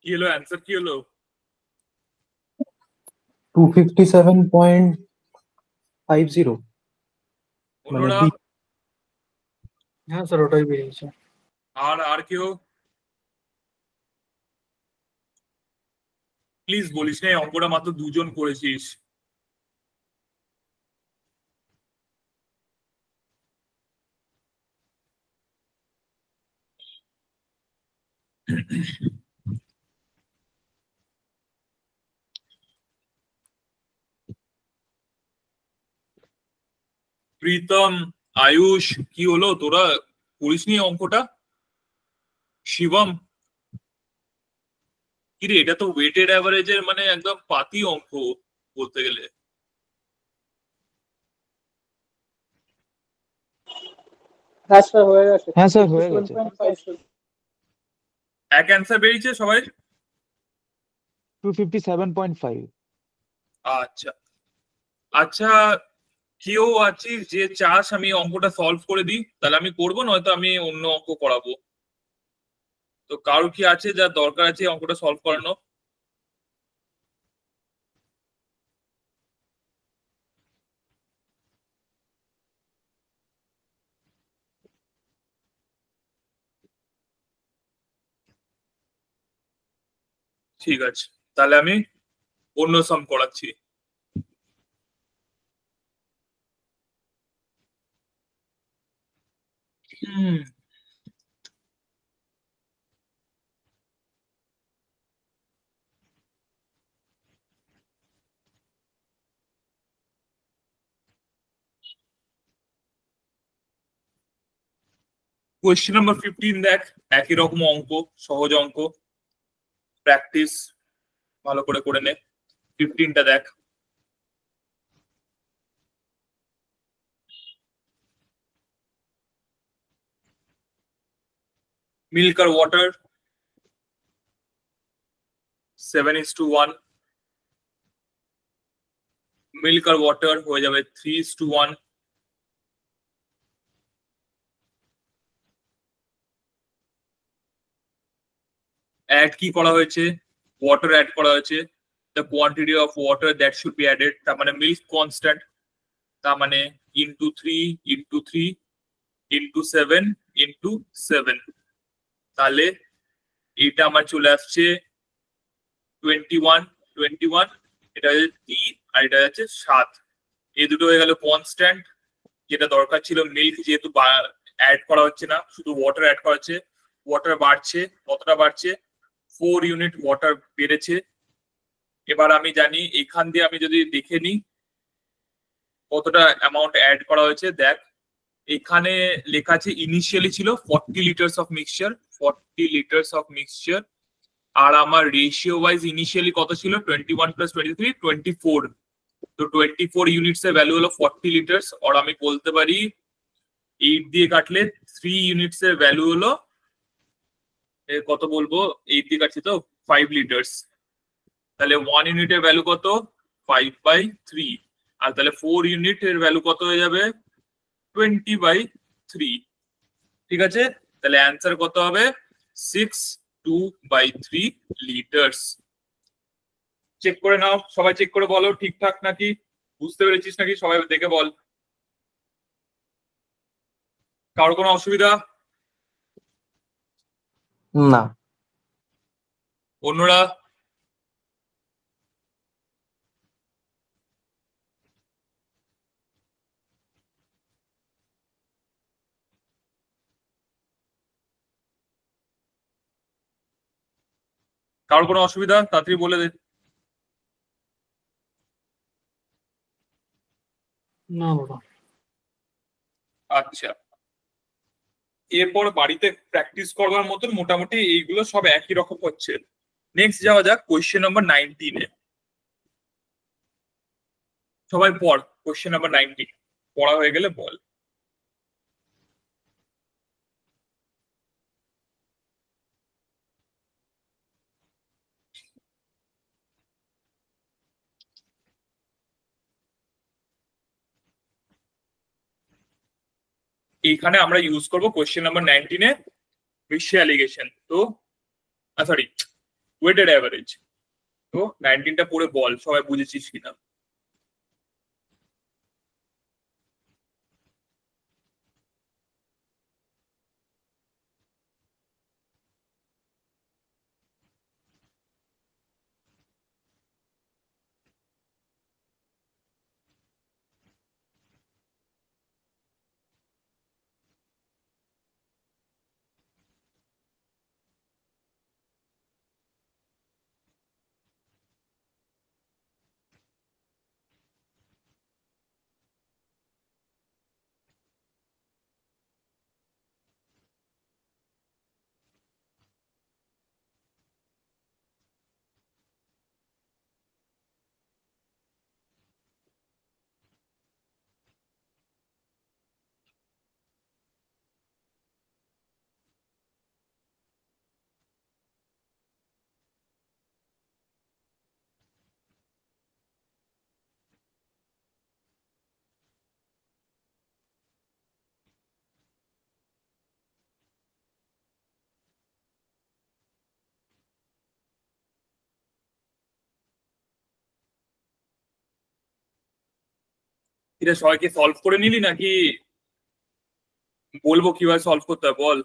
কি হলো অ্যান্সার কি হলো? 257.50 মানে অন্যরা? বি। হ্যাঁ স্যার ওটাই বেরিয়েছে। আর কেউ প্লিজ বলিস না এই অঙ্কটা মাত্র দুজন করেছিস। প্রীতম, আয়ুষ, কি হলো তোরা করিসনি এই অঙ্কটা? শিবম, কিরে এটা তো ওয়েটেড অ্যাভারেজের মানে একদম পাতি অঙ্ক বলতে গেলে। হ্যাঁ স্যার হয়ে গেছে। হ্যাঁ স্যার হয়ে গেছে। এক অ্যান্সার বেরিয়েছে সবাই? 257.5। আচ্ছা আচ্ছা, কেউ আছিস যে চাস আমি অঙ্কটা সলভ করে দিই? তাহলে আমি করবো, নয়তো আমি অন্য অঙ্ক করাবো। তো কারো কি আছে যার দরকার আছে এই অঙ্কটা সলভ করানো? ঠিক আছে, তাহলে আমি অন্য সাম করাচ্ছি। হুম, কোয়েশ্চেন নাম্বার 15 দেখ, একই রকম অঙ্ক, সহজ অঙ্ক, প্র্যাকটিস ভালো করে করে নে। 15টা দেখ। মিল্ক আর ওয়াটার 7:1, মিল্ক আর ওয়াটার হয়ে যাবে 3:1। অ্যাড কি করা হয়েছে? ওয়াটার অ্যাড করা হয়েছে। The quantity of water that should be added, তার মানে মিল্ক কনস্ট্যান্ট, তার মানে ইন্টু 3 ইন্টু 7 ইন্টু 7। তাহলে এটা আমার চলে আসছে 21, এটা হচ্ছে 3 আর এটা হচ্ছে 7। এই দুটো হয়ে গেল কনস্ট্যান্ট। যেটা দরকার ছিল মিল্ক যেহেতু অ্যাড করা হচ্ছে না, শুধু ওয়াটার অ্যাড করা হচ্ছে, ওয়াটার বাড়ছে। কতটা বাড়ছে? 4 ইউনিট ওয়াটার বেড়েছে। এবার আমি জানি এখান দিয়ে আমি যদি দেখে নিই কতটা অ্যামাউন্ট অ্যাড করা হয়েছে। দেখ এখানে লেখা আছে ইনিশিয়ালি ছিল 40 litres of mixture, 40 litres of mixture. আর আমার রেশিও ওয়াইজ ইনিশিয়ালি কত ছিল? 21 + 23 24। তো 24 ইউনিটস এর ভ্যালু হলো 40 লিটার্স। আর আমি বলতে পারি 8 দিয়ে কাটলে 3 ইউনিটস এর ভ্যালু হলো কত বলবো? 8 দিয়ে কাটছি তো 5 লিটার্স। তাহলে 1 ইউনিটের ভ্যালু কত? 5/3। আর তাহলে 4 ইউনিটের ভ্যালু কত হয়ে যাবে? 20/3। ঠিক আছে, তাহলে অ্যান্সার কত হবে? 6/2 লিটার্স। চেক করে নাও, সবাই চেক করে বলো ঠিকঠাক নাকি, বুঝতে পেরেছিস নাকি, সবাই দেখে বল। কারো কোনো অসুবিধা? না। অন্যরা? কারো কোনো অসুবিধা? তাড়াতাড়ি বলে দে। না বাবা। আচ্ছা, এরপর বাড়িতে প্র্যাকটিস করবার মতন মোটামুটি এইগুলো সব একই রকম হচ্ছে। নেক্সট যাওয়া যাক কোয়েশ্চেন নাম্বার 19 এ। সবাই পড় কোয়েশ্চেন নাম্বার 19, পড়া হয়ে গেলে বল। এইখানে আমরা ইউজ করব কোয়েশ্চেন নাম্বার 19 এ বিশ্ব অ্যালিগেশন। তো সরি, ওয়েটেড অ্যাভারেজ। তো 19টা পড়ে বল সবাই বুঝেছিস কিনা। এটা সবাইকে সলভ করে নিলি নাকি বলবো কিভাবে সলভ করতে হবে বল?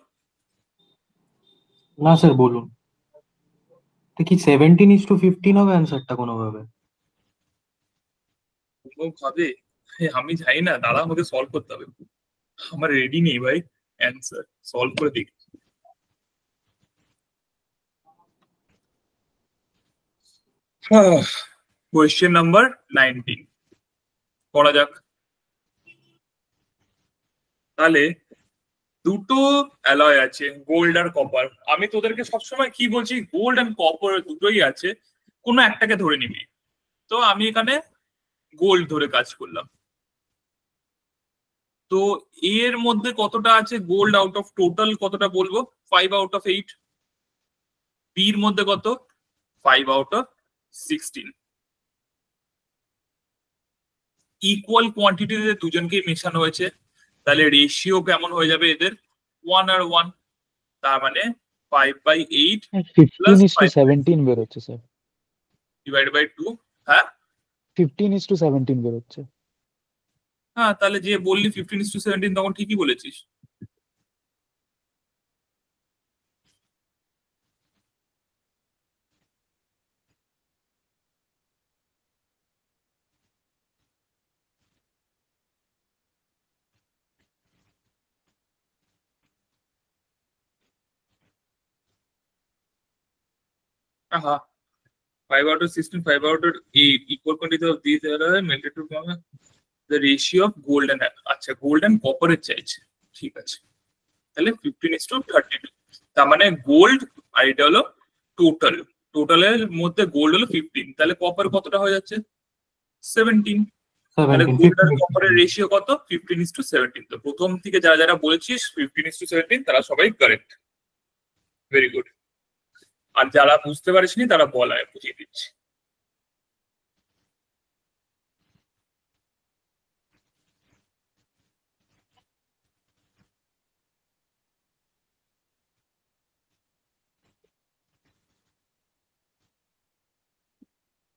না স্যার বলুন। তো কি 17:15 হবে অ্যান্সারটা কোনোভাবে? ভাবে আমি জানি না দাদা, আমাকে সলভ করতে হবে, আমার রেডি নেই ভাই অ্যান্সার, সলভ করে দেখি। কোয়েশ্চেন নাম্বার 19 করা যাক। তাহলে দুটো অ্যালয় আছে, গোল্ড আর কপার। আমি তোদেরকে সবসময় কি বলছি, গোল্ড অ্যান্ড কপার দুটোই আছে, কোনো একটাকে ধরে নিবি। তো আমি এখানে গোল্ড ধরে কাজ করলাম। তো এর মধ্যে কতটা আছে গোল্ড আউট অফ টোটাল, কতটা বলবো? 5 আউট অফ 8। বির মধ্যে কত? 5 আউট অফ 16। ইকুয়াল কোয়ান্টিটিতে দুজনকেই মেশানো হয়েছে, তাহলে রেশিও কেমন হয়ে যাবে এদের? 1 আর 1, তার মানে 5/8 প্লাস 15:17 বেরোচ্ছে স্যার। Divide by 2। হ্যাঁ 15:17 বেরোচ্ছে। হ্যাঁ, তাহলে যে বললি 15:17 তখন ঠিকই বলেছিস। হ্যাঁ 5 out of 16, 5 out of 8 equal quantity of these are melted to form the ratio of gold and আচ্ছা গোল্ড এন্ড কপারের চাইছে, ঠিক আছে। তাহলে 15:32, তার মানে গোল্ড আর এটা হলো টোটাল, টোটালের মধ্যে গোল্ড হলো 15, তাহলে কপার কতটা হয়ে যাচ্ছে? 17। তাহলে গোল্ড আর কপারের রেশিও কত? 15:17। তো প্রথম থেকে যারা যারা বলেছিস 15:17 তারা সবাই কারেক্ট, ভেরি গুড। আর যারা বুঝতে পারিসনি তারা বলায় বুঝিয়ে দিচ্ছি।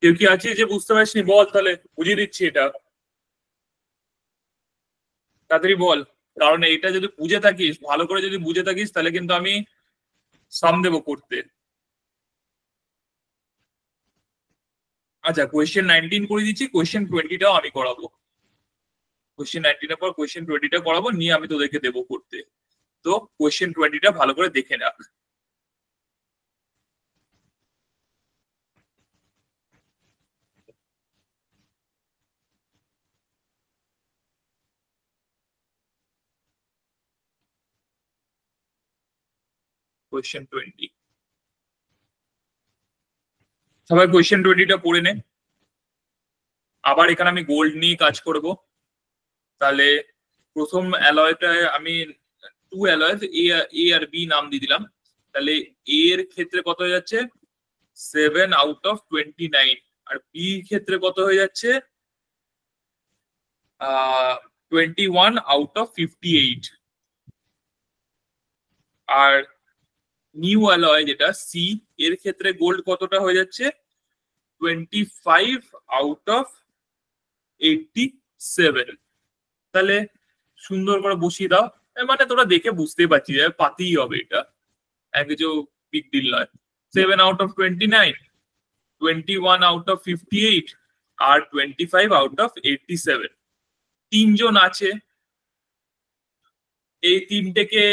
কেউ কি আছে যে বুঝতে পারিসনি? বল, তাহলে বুঝিয়ে দিচ্ছি এটা, তাড়াতাড়ি বল। কারণ এটা যদি বুঝে থাকিস, ভালো করে যদি বুঝে থাকিস, তাহলে কিন্তু আমি সাম দেবো করতে। আচ্ছা কোয়েশ্চেন 19 করে দিচ্ছি, কোয়েশ্চেন 20টাও আমি করাবো। কোয়েশ্চেন 19 পর কোয়েশ্চেন 20টা করাবো, নিয়ে আমি তোদেরকে দেবো করতে। তো কোয়েশ্চেন 20টা ভালো করে দেখে রাখ। কোয়েশ্চেন 20, সবাই কোয়েশ্চেন 20টা পড়ে নে। আবার এখানে আমি গোল্ড নিয়ে কাজ করব। তাহলে প্রথম অ্যালয়টায় আমি 2 অ্যালয়েস এ আর বি নাম দিয়ে দিলাম। তাহলে এ এর ক্ষেত্রে কত হয়ে যাচ্ছে? 7 আউট অফ 29। আর বি ক্ষেত্রে কত হয়ে যাচ্ছে? 21 আউট অফ 58। আর নিউ অ্যালয় যেটা সি, এর ক্ষেত্রে গোল্ড কতটা হয়ে যাচ্ছে? 25 আউট অফ 87। তাহলে সুন্দর করে বসিয়ে দাও। মানে তোরা দেখে বুঝতেই পারছি যে পাতেই হবে, এটা কিছু বিগ ডিল নয়। 7 আউট অফ 29, 21 আউট অফ 58 আর 25 আউট অফ 87। তিনজন আছে, এই তিনটেকে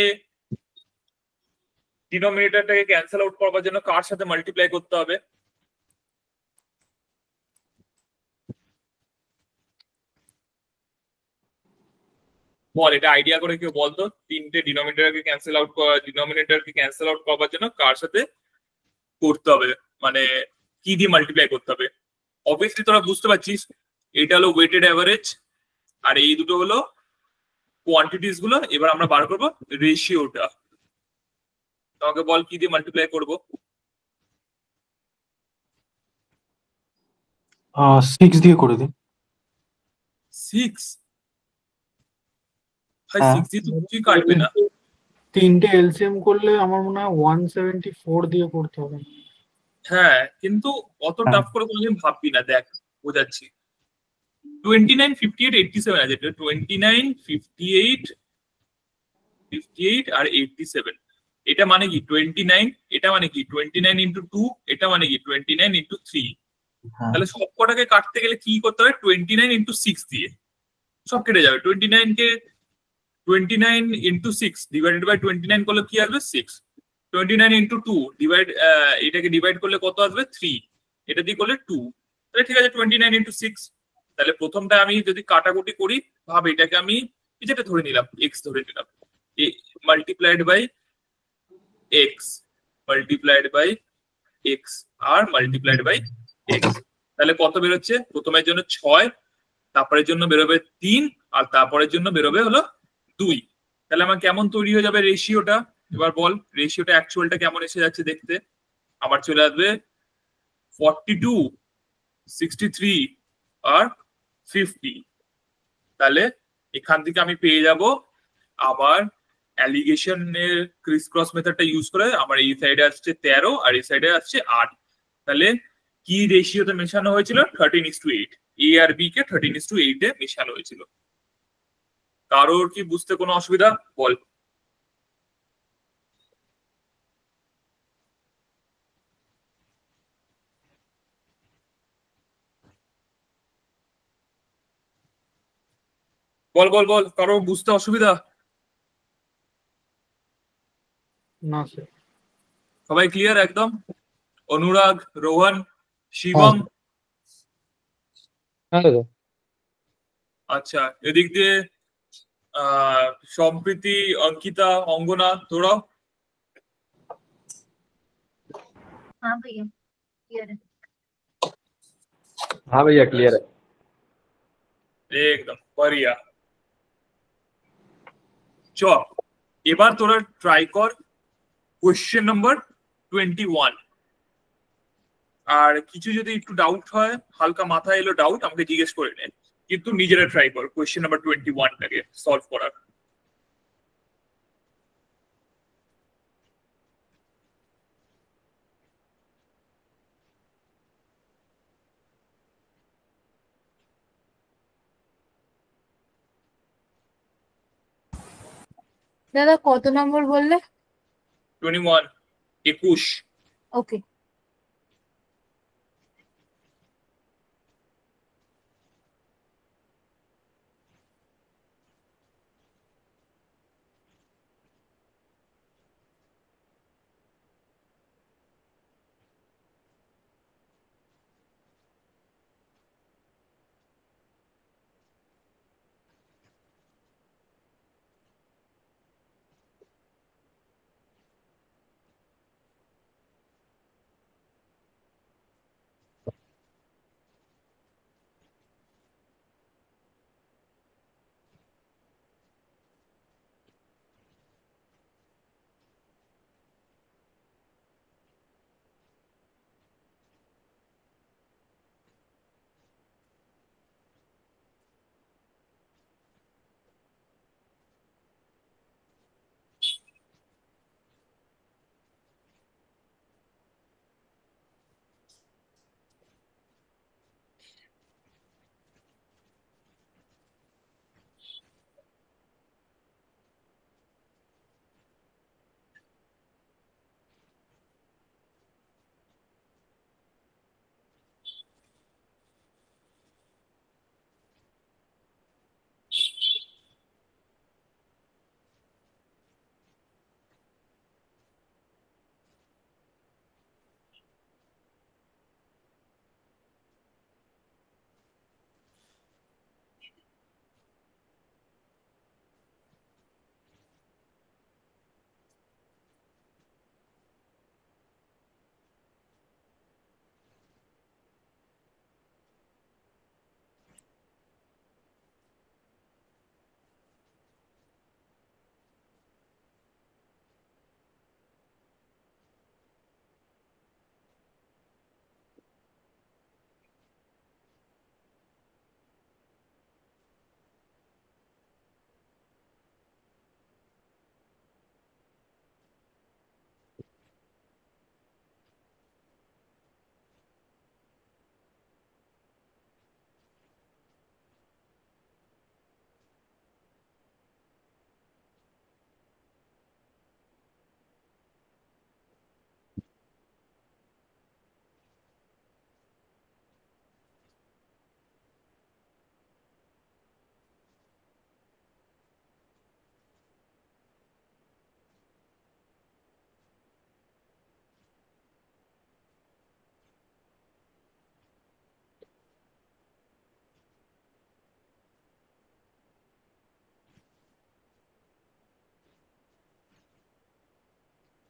ডিনোমিনেটরটাকে ক্যান্সেল আউট করবার জন্য কার সাথে মাল্টিপ্লাই করতে হবে? বল, এটা আইডিয়া করে কেউ বলতো। তিনটে ডিনোমিনেটরকে ক্যান্সেল আউট করবার জন্য কার সাথে করতে হবে, মানে কি দিয়ে মাল্টিপ্লাই করতে হবে? অবভিয়াসলি তোরা বুঝতে পারছিস, এটা হলো ওয়েটেড অ্যাভারেজ আর এই দুটো হলো কোয়ান্টিটিস গুলো। এবার আমরা বার করবো রেশিওটা। তোমাকে বল কি দিয়ে মাল্টিপ্লাই করবো? 6 দিয়ে করে দিন। 6? ভাই হ্যাঁ। 6 দিয়ে তো কিছুই কাটবে না। তিনটে এলসিএম করলে আমার মনে হয় 174 দিয়ে করতে হবে। হ্যাঁ, কিন্তু অত হ্যাঁ। টাফ করে কোনোদিন ভাববি না, দেখ বোঝাচ্ছি। 29, 58, 87 আছে, 29, 58, 58 আর 87। এটা মানে কি 29, এটা মানে কি 29 ইন্টু 2, এটা মানে কি 29 ইন্টু 3। হ্যাঁ। তাহলে সব কটাকে কাটতে গেলে কি করতে হবে? 29 ইন্টু 6 দিয়ে সব কেটে যাবে। 29 ইন্টু 6 ডিভাইডেড বাই 29 করলে কি আসবে? 6। 29 ইন্টু 2 এটাকে ডিভাইড করলে কত আসবে? 3। এটা দিয়ে করলে 2। তাহলে ঠিক আছে, 29 ইন্টু 6। তাহলে প্রথমটা আমি যদি কাটাকুটি করি, ভাব এটাকে আমি যেটা ধরে নিলাম, এক্স ধরে নিলাম, multiplied by x, multiplied by x আর মাল্টিপ্লাইড বাই এক্স। তাহলে কত বেরোচ্ছে? প্রথমের জন্য 6, তারপরের জন্য বেরোবে 3, আর তারপরের জন্য বেরোবে হলো 2। তাহলে আমার কেমন তৈরি হয়ে যাবে রেশিওটা? এবার বল রেশিওটা অ্যাকচুয়ালটা কেমন এসে যাচ্ছে দেখতে। আমার চলে আসবে 42, 63 আর 50। তাহলে এখান থেকে আমি পেয়ে যাব আবার অ্যালিগেশনের ক্রিস ক্রস মেথডটা ইউজ করে আমার এই সাইডে আসছে 13 আর এই সাইডে আসছে 8। তাহলে কি রেশিওতে মেশানো হয়েছিল? 13:8। এ আর বি কে 13:8 এ মেশানো হয়েছিল। কারোর কি বুঝতে কোনো অসুবিধা? বল। বল বল বল, কারো বুঝতে অসুবিধা? না স্যার। সবাই ক্লিয়ার একদম? অনুরাগ, রোহন, শিবম? হ্যাঁ দাদা। আচ্ছা, এদিক দিয়ে সম্প্রীতি, অঙ্কিতা, অঙ্গনা, তোরাও? हाँ भैया क्लियर है। हाँ भैया क्लियर है। একদম बढ़िया। চল এবার তোরা ট্রাই কর কোয়েশ্চেন নাম্বার 21। আর কিছু যদি একটু ডাউট হয়, হালকা মাথায় এলো ডাউট, আমাকে জিজ্ঞেস করে নে, কিন্তু নিজেরা ট্রাই কর কোয়েশ্চেন নাম্বার 21টাকে সলভ করার। দাদা কত নম্বর বললে? 21, 21। ওকে।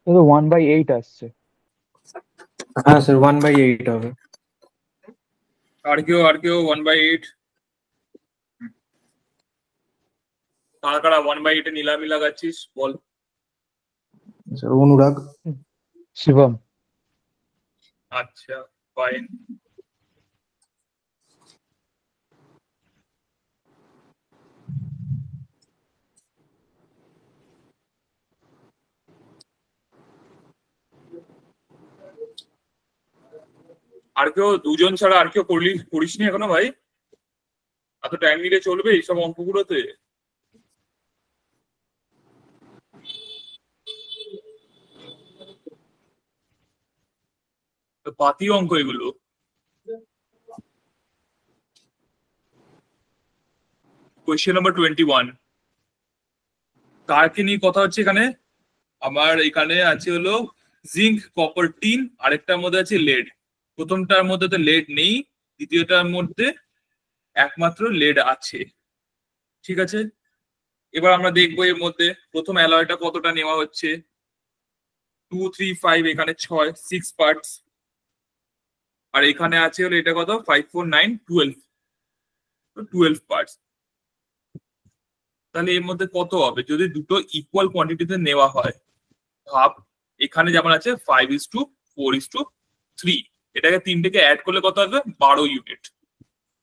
তো 1/8 আসছে। হ্যাঁ স্যার 1/8 হবে। আর কেউ 1/8? কারা কারা 1/8 নিলামি লাগাচ্ছিস বল। স্যার অনুরাগ। শিবম। আচ্ছা ফাইন। আর কেউ দুজন ছাড়া আর কেউ করিসনি এখনো ভাই? এত টাইম নিলে চলবে এইসব অঙ্কগুলোতে? তো পাতি অঙ্ক এগুলো। Question number 21। কারকে নিয়ে কথা হচ্ছে এখানে? আমার এখানে আছে হলো জিঙ্ক, কপার, টিন, আরেকটার মধ্যে আছে লেড। প্রথমটার মধ্যে তো লেড নেই, দ্বিতীয়টার মধ্যে একমাত্র লেড আছে। ঠিক আছে, এবার আমরা দেখবো এর মধ্যে প্রথম অ্যালয়টা কতটা নেওয়া হচ্ছে। 2 3 5, এখানে 6 6 পার্টস। আর এখানে আছে হলো এটা কত 5 4 9 12, তো 12 পার্টস। তাহলে এর মধ্যে কত হবে যদি দুটো ইকুয়াল কোয়ান্টিটিতে নেওয়া হয়? ভাব, এখানে যেমন আছে 5:4:3, এটাকে তিনটেকে অ্যাড করলে কত আসবে 12 ইউনিট।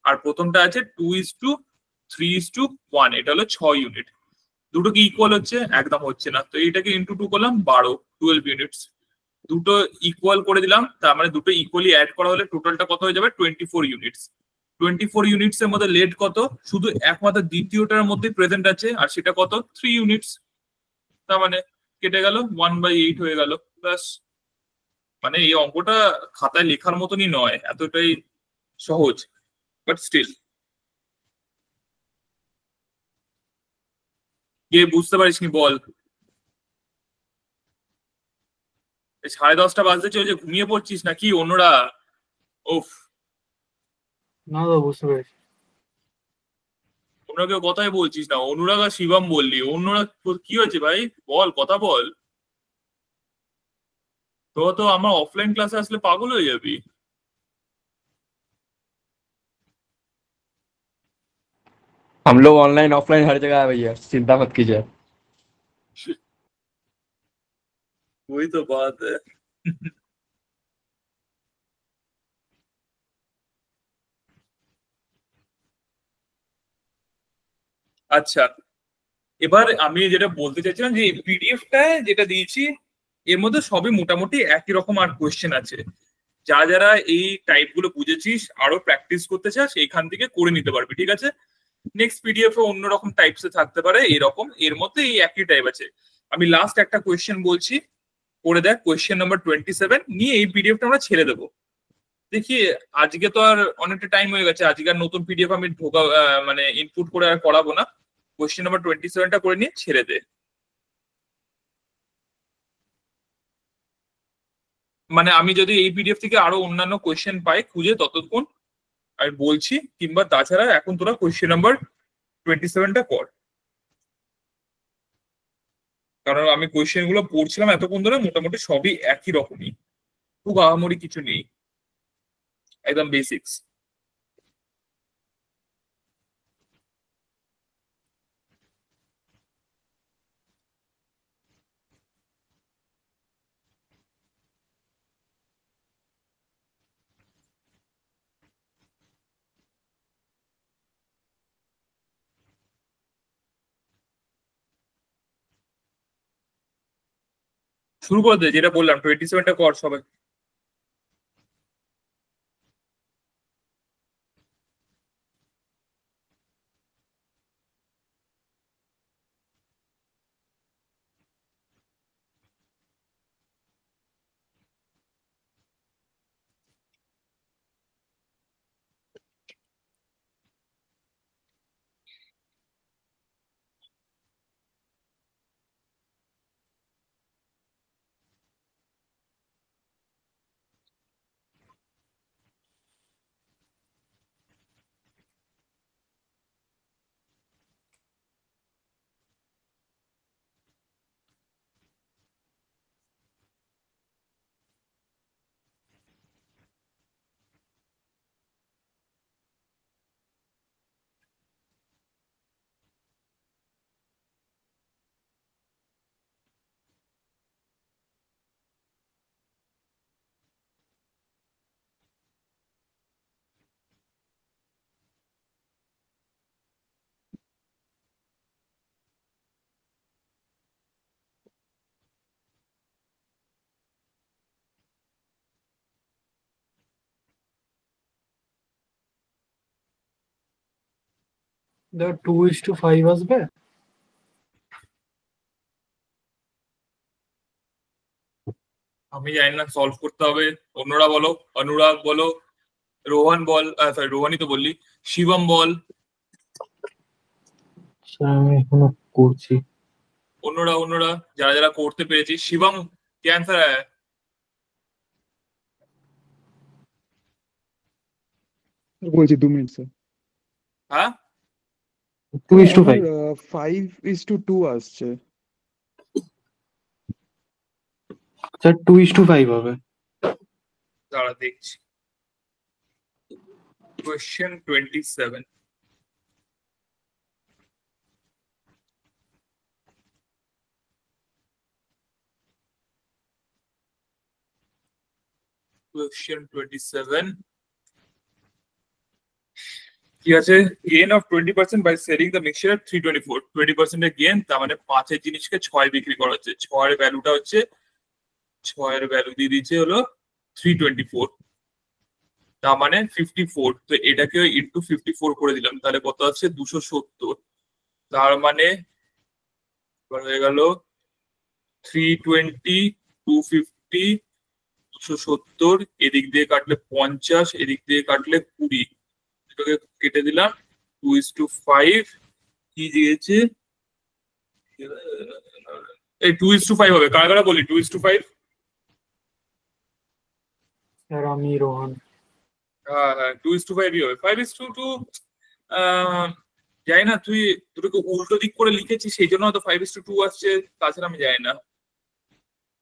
আর প্রথমটা আছে 2:3:1, এটা হলো 6 ইউনিট। দুটো কি ইকুয়াল হচ্ছে? একদম হচ্ছে না, তো এটাকে ইন্টু 2 করলাম, 12 ইউনিটস। দুটো ইকুয়াল করে দিলাম, তার মানে দুটো ইকুয়ালি অ্যাড করা হলে টোটালটা কত হয়ে যাবে 24 ইউনিটস। 24 ইউনিটস এর মধ্যে লেড কত? শুধু একমাত্র দ্বিতীয়টার মধ্যে প্রেজেন্ট আছে, আর সেটা কত 3 ইউনিটস। তার মানে কেটে গেল 1/8 হয়ে গেল ব্যাস। মানে এই অঙ্কটা খাতায় লেখার মতনই নয়, এতটাই সহজ, বাট স্টিল। কে বুঝতে পারিসনি বল? 10:30 বাজতে চলছে, ঘুমিয়ে পড়ছিস নাকি অন্যরা? ওফ, না দাদা বুঝতে পেরেছি। তোমরা কেউ কথাই বলছিস না। অনুরাগ আর শিবম বললি, অন্যরা তোর কি হয়েছে ভাই? বল, কথা বল। তো তো আমার অফলাইন ক্লাসে আসলে পাগল হয়ে যাবি। हम लोग ऑनलाइन ऑफलाइन हर जगह है भैया, चिंता मत कीजिए। वही तो बात है। আচ্ছা, এবার আমি যেটা বলতে চাইছিলাম যে পিডিএফটা যেটা দিয়েছি এর মধ্যে সবই মোটামুটি একই রকম আর কোয়েশ্চেন আছে। যারা যারা এই টাইপ গুলো বুঝেছিস আরো প্র্যাকটিস করতে চাস এখান থেকে করে নিতে পারবি, ঠিক আছে? নেক্সট পিডিএফ এ অন্যরকম টাইপস এ থাকতে পারে, এরকম এর মধ্যে এই একই টাইপ আছে। আমি লাস্ট একটা কোয়েশ্চেন বলছি, করে দেখ। কোয়েশ্চেন নাম্বার 27 নিয়ে এই পিডিএফটা আমরা ছেড়ে দেবো। দেখি, আজকে তো আর অনেকটা টাইম হয়ে গেছে, আজকে আর নতুন পিডিএফ আমি ঢোকা মানে ইনপুট করে আর করাবো না। কোয়েশ্চেন নাম্বার 27টা করে নিয়ে ছেড়ে দে। মানে আমি যদি এই পিডিএফ থেকে আরো অন্যান্য কোয়েশ্চেন পাই খুঁজে ততক্ষণ আমি বলছি, কিংবা তাছাড়া এখন তোরা কোয়েশ্চেন নাম্বার 27টা কর। কারণ আমি কোয়েশ্চেন গুলো পড়ছিলাম এতক্ষণ ধরে, মোটামুটি সবই একই রকমই, খুব আহামরি কিছু নেই, একদম বেসিক্স। শুরু করে দে, যেটা বললাম 27টা কর সবাই। 2:5 আসবে। আমি জানি না, সলভ করতে হবে। অন্যরা বলো, অনুরাগ বলো, রোহন বল, সরি রোহনই তো বললি, শিবম বল, স্যার আমি এখনো করছি। অন্যরা যারা যারা করতে পেরেছি। শিবম কি आंसर है? বলছি 2 মিনিট স্যার। হ্যাঁ 2:5। 5:2 আসছে। স্যার 2:5 হবে। দাঁড়া দেখছি। কোয়েশ্চেন 27। Question 27 কি আছে? Gain of 20% by selling the mixture 324। 20% এর গেইন, তার মানে 5 এর জিনিসকে 6 বিক্রি করা হচ্ছে। 6 এর ভ্যালুটা হচ্ছে, 6 এর ভ্যালু দিয়ে দিচ্ছে হলো 324, তার মানে 54। তো এটাকে ইনটু 54 করে দিলাম, তাহলে কত আছে? 270। তার মানে এবার হয়ে গেল 320, 250, 270, এদিক দিয়ে কাটলে 50, এদিক দিয়ে কাটলে 20, এটাকে কেটে দিলাম। 2:5 কি দিয়েছে? এই 2:5 হবে। কারা কারা বলি 2:5? স্যার আমি রোহন। হ্যাঁ হ্যাঁ 2:5 হবে। 5:2 জানি না, তুই দুটোকে উল্টো দিক করে লিখেছিস সেই জন্য হয়তো 5:2 আসছে, তাছাড়া আমি জানি না।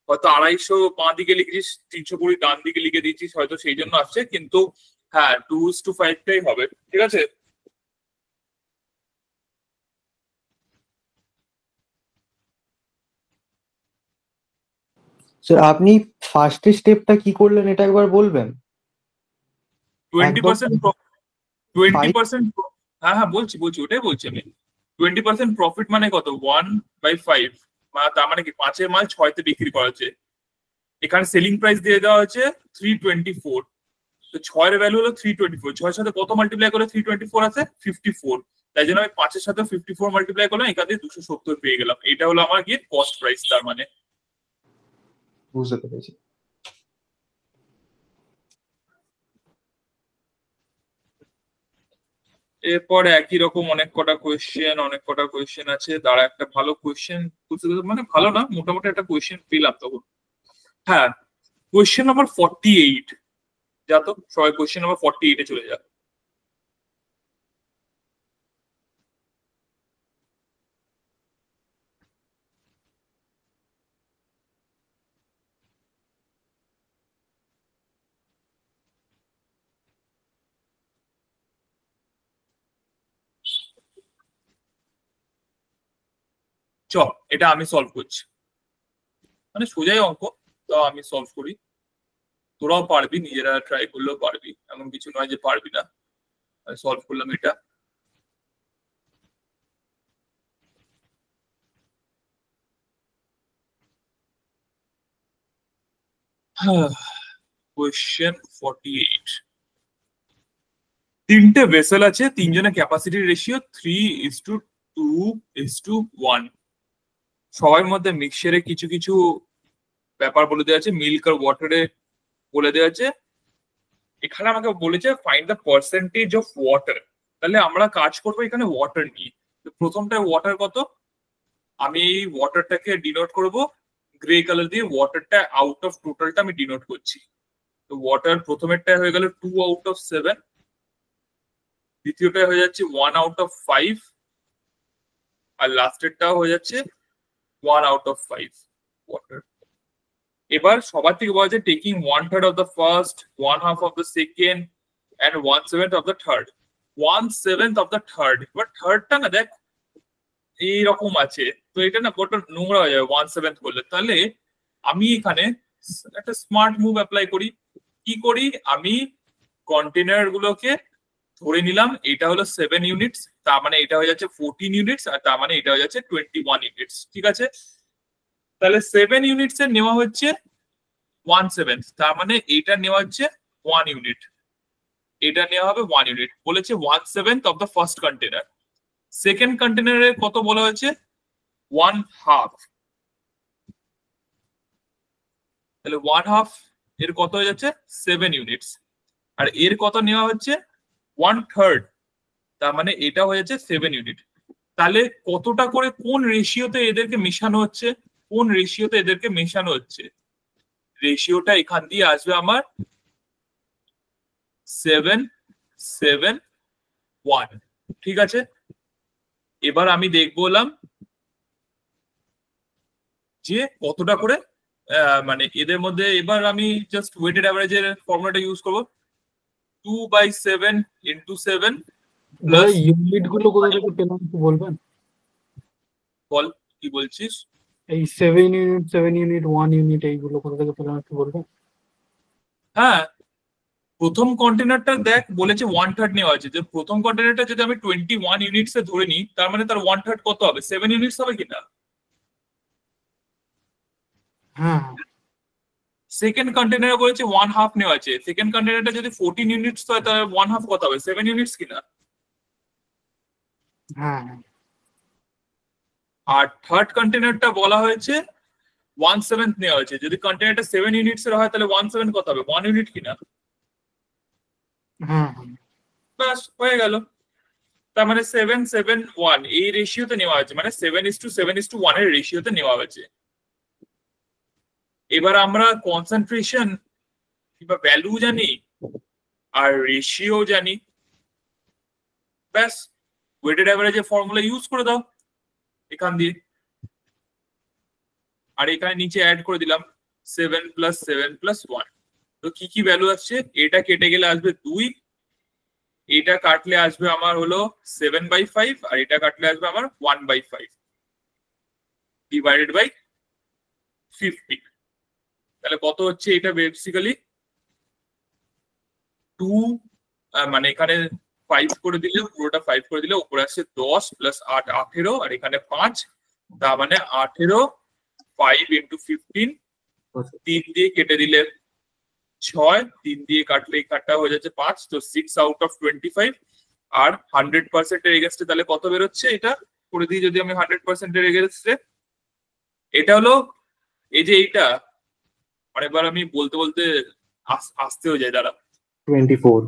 হয়তো 250 বাঁ দিকে লিখেছিস, 320 ডান দিকে লিখে দিয়েছিস, হয়তো সেই জন্য আসছে, কিন্তু হ্যাঁ 2:5টাই হবে। ঠিক আছে, স্যার আপনি ফার্স্টের স্টেপটা কি করলেন এটা একবার বলবেন? 20%, 20%। হ্যাঁ হ্যাঁ বলছি ওটাই বলছি আমি। 20% প্রফিট মানে কত? 1/5, তার মানে কি 5 এর মাল 6তে বিক্রি করা হচ্ছে। এখানে সেলিং প্রাইস দিয়ে দেওয়া হচ্ছে 324। তো 6 এর ভ্যালু হলো 324। 6 এর সাথে কত মাল্টিপ্লাই করলে 324 আছে? 54। তাই জন্য আমি 5 এর সাথে 54 মাল্টিপ্লাই করলাম, এখান থেকে 270 পেয়ে গেলাম। এটা হলো আমার কি কস্ট প্রাইস, তার মানে। বুঝতে পেরেছি। এরপর একই রকম অনেক কটা কোয়েশ্চেন আছে। দাঁড়া, একটা ভালো কোয়েশ্চেন, মানে ভালো না, মোটামুটি একটা কোয়েশ্চেন পেলাম তখন। হ্যাঁ, কোয়েশ্চেন নাম্বার 48। যা তো সবাই কোয়েশ্চেন নাম্বার 48 এ চলে যা। চ, এটা আমি সলভ করছি, মানে সোজাই অঙ্ক, তো আমি সলভ করি। তোরাও পারবি, নিজেরা ট্রাই করলেও পারবি, এমন কিছু নয় যে পারবি না। আমি সলভ করলাম এটা। কোয়েশ্চেন 48। তিনটে ভেসেল আছে, তিনজনের ক্যাপাসিটি রেশিও 3:2:1। সবার মধ্যে মিক্সচারে কিছু কিছু ব্যাপার বলে দেওয়া আছে, মিল্ক আর ওয়াটারে বলে দেওয়া আছে। এখানে আমাকে বলেছে find the percentage of water. তাহলে আমরা কাজ করবো এখানে ওয়াটার নিয়ে। তো প্রথমটায় ওয়াটার কত? আমি এই ওয়াটারটাকে ডিনোট করব গ্রে কালার দিয়ে। ওয়াটারটা আউট অফ টোটালটা আমি ডিনোট করছি। তো ওয়াটার প্রথমেরটা হয়ে গেল 2/7, দ্বিতীয়টা হয়ে যাচ্ছে 1/5, আর লাস্টেরটাও হয়ে যাচ্ছে 1/5 ওয়াটার। এবার সবার থেকে বলা যায় taking 1/3 of the first, 1/2 of the second and 1/7 of the third. 1/7 of the third, এবার থার্ডটা না দেখ এইরকম আছে, তো এটা না বড় নোংরা হয়ে যাবে 1/7 করলে। তাহলে আমি এখানে একটা স্মার্ট মুভ অ্যাপ্লাই করি। কি করি? আমি কন্টেনার গুলোকে ধরে নিলাম, এটা হলো 7 ইউনিটস, তার মানে এটা হয়ে যাচ্ছে 14 ইউনিটস, আর তার মানে এটা হয়ে যাচ্ছে 21 ইউনিটস। ঠিক আছে, তাহলে 7 ইউনিটস এর নেওয়া হচ্ছে 1/7, তার মানে এটা নেওয়া হচ্ছে 1 ইউনিট, এটা নেওয়া হবে 1 ইউনিট। বলেছে 1/7 of the first container. Second কন্টেনারে কত বলা হয়েছে 1/2, তাহলে 1/2 এর কত হয়ে যাচ্ছে 7 ইউনিটস, আর এর কত নেওয়া হচ্ছে 1/3, তার মানে এটা হয়ে যাচ্ছে 7 ইউনিট। তাহলে কতটা করে কোন রেশিওতে এদেরকে মেশানো হচ্ছে, কোন রেশিওতে এদেরকে মেশানো হচ্ছে, রেশিওটা এখান দিয়ে আসবে আমার 7-7-1, ঠিক আছে। এবার আমি দেখবলাম যে কতটা করে মানে এদের মধ্যে, এবার আমি জাস্ট ওয়েটেড অ্যাভারেজের ফর্মুলাটা ইউজ করব, 2/7 × 7 প্লাস, ইউনিট গুলো কোথা থেকে পেলাম একটু বলবেন? বল কি বলছিস? এই 7 ইউনিট 1 ইউনিট এইগুলো কোথা থেকে পেলাম একটু বলবেন? হ্যাঁ, প্রথম কন্টেনারটা দেখ বলেছে 1/3 নেওয়া আছে, যে প্রথম কন্টেনারটা যদি আমি 21 ইউনিটস এ ধরে নিই, তার মানে তার 1/3 কত হবে, 7 ইউনিটস হবে কিনা। হ্যাঁ সেকেন্ড কন্টেনারে বলেছে 1/2 নেওয়া আছে, সেকেন্ড কন্টেনারটা যদি 14 ইউনিটস হয় তাহলে 1/2 কত হবে, 7 ইউনিটস কিনা। হ্যাঁ আর থার্ড কন্টেনারটা বলা হয়েছে 1/7 নেওয়া হয়েছে, যদি কন্টেনারটা 7 ইউনিটস এর হয় তাহলে 1/7 কত হবে, 1 ইউনিট কিনা। হ্যাঁ ব্যাস হয়ে গেল। তার মানে 7-7-1 এই রেশিওতে নেওয়া হয়েছে, মানে 7:7:1 এর রেশিওতে নেওয়া হয়েছে। এবার আমরা কনসেন্ট্রেশন কিংবা ভ্যালু জানি আর রেশিও জানি, ব্যাস ওয়েটেড অ্যাভারেজের ফর্মুলা ইউজ করে দাও এখান দিয়ে, আর এখানে নিচে অ্যাড করে দিলাম 7 + 7 + 1। তো কি কি ভ্যালু আসছে, এটা কেটে গেলে আসবে 2, এটা কাটলে আসবে আমার হলো 7/5, আর এটা কাটলে আসবে আমার 1/5 ডিভাইডেড বাই 50। তাহলে কত হচ্ছে এটা বেসিক্যালি 2, মানে এখানে 5 করে দিলে, পুরোটা 5 করে দিলে উপরে আসছে 10 + 8 18, আর এখানে 5, তার মানে 18, 5 × 15, 3 দিয়ে কেটে দিলে 6, 3 দিয়ে কাটলে কাটা হয়ে যাচ্ছে 5, তো 6/25। আর 100% এর এগেনস্টে তাহলে কত বেরোচ্ছে, এটা করে দিই যদি আমি 100% এর এগেনস্টে, এটা হলো এই যে এইটা, অনেকবার আমি বলতে বলতে আসতেও যায়, দাঁড়া 24।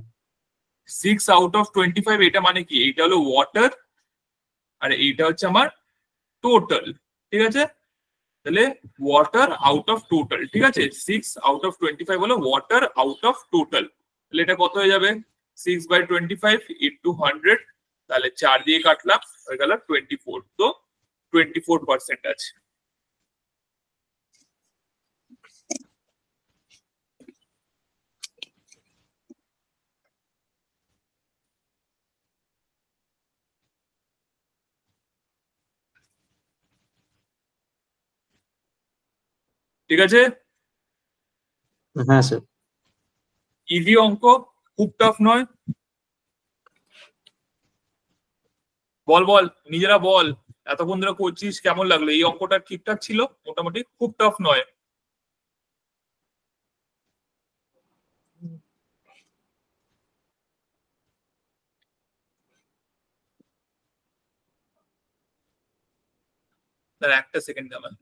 6/25, এটা মানে কি, এটা হলো ওয়াটার আর এইটা হচ্ছে আমার টোটাল, ঠিক আছে। তাহলে ওয়াটার আউট অফ টোটাল, ঠিক আছে, 6/25 হলো ওয়াটার আউট অফ টোটাল। তাহলে এটা কত হয়ে যাবে 6/25 × 100, তাহলে 4 দিয়ে কাটলাম হয়ে গেল 24, তো 24% আছে। ঠিক আছে, হ্যাঁ স্যার। ইজি অঙ্ক, খুব টাফ নয়। বল বল নিজেরা বল, এতক্ষণ ধরে করছিস কেমন লাগলো, এই অঙ্কটা ঠিকঠাক ছিল মোটামুটি, খুব টাফ নয়। তার একটা সেকেন্ড আমার,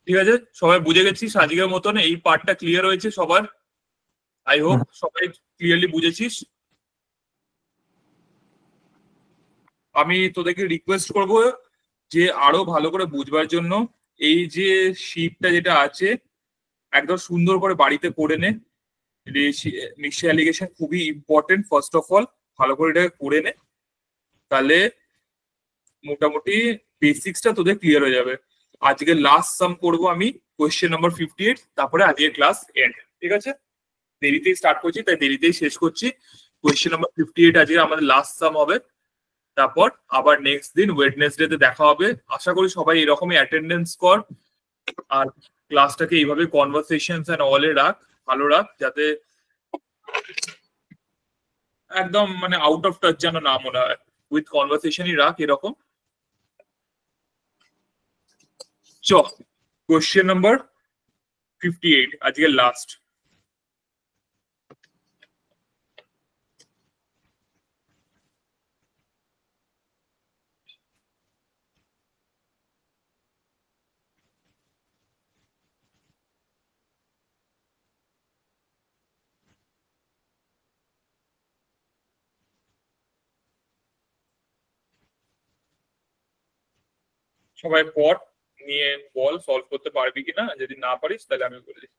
ঠিক আছে, সবাই বুঝে গেছিস আজকের মতন, এই পার্টটা ক্লিয়ার হয়েছে সবার। আই হোপ সবাই ক্লিয়ারলি বুঝেছিস। আমি তোদেরকে রিকোয়েস্ট করব যে আরো ভালো করে বুঝবার জন্য এই যে শিটটা যেটা আছে একদম সুন্দর করে বাড়িতে করে নে। নিশ্চয় অ্যালিগেশন খুবই ইম্পর্টেন্ট, ফার্স্ট অফ অল ভালো করে এটা করে নে, তাহলে মোটামুটি বেসিক্সটা তোদের ক্লিয়ার হয়ে যাবে। আজকে লাস্ট সাম করবো আমি কোয়েশ্চেন নাম্বার 58, তারপরে আজকে ক্লাস এন্ড। ঠিক আছে, দেরিতেই স্টার্ট করছি তাই দেরিতেই শেষ করছি। কোয়েশ্চেন নাম্বার 58 আজকে আমাদের লাস্ট সাম হবে, তারপর আবার নেক্সট দিন ওয়েডনেসডে তে দেখা হবে। আশা করি সবাই এরকমই অ্যাটেন্ডেন্স কর আর ক্লাসটাকে এইভাবে কনভারসেশনস এন্ড অলে রাখ, ভালো রাখ, যাতে একদম মানে আউট অফ টাচ যেন না মনে হয়, উইথ কনভারসেশনই রাখ এরকম। চ কোয়েশ্চেন নাম্বার 58 আজকে লাস্ট। সবাই পড়, নিয়ে বল সলভ করতে পারবি কিনা, যদি না পারিস তাহলে আমি বলে দিই।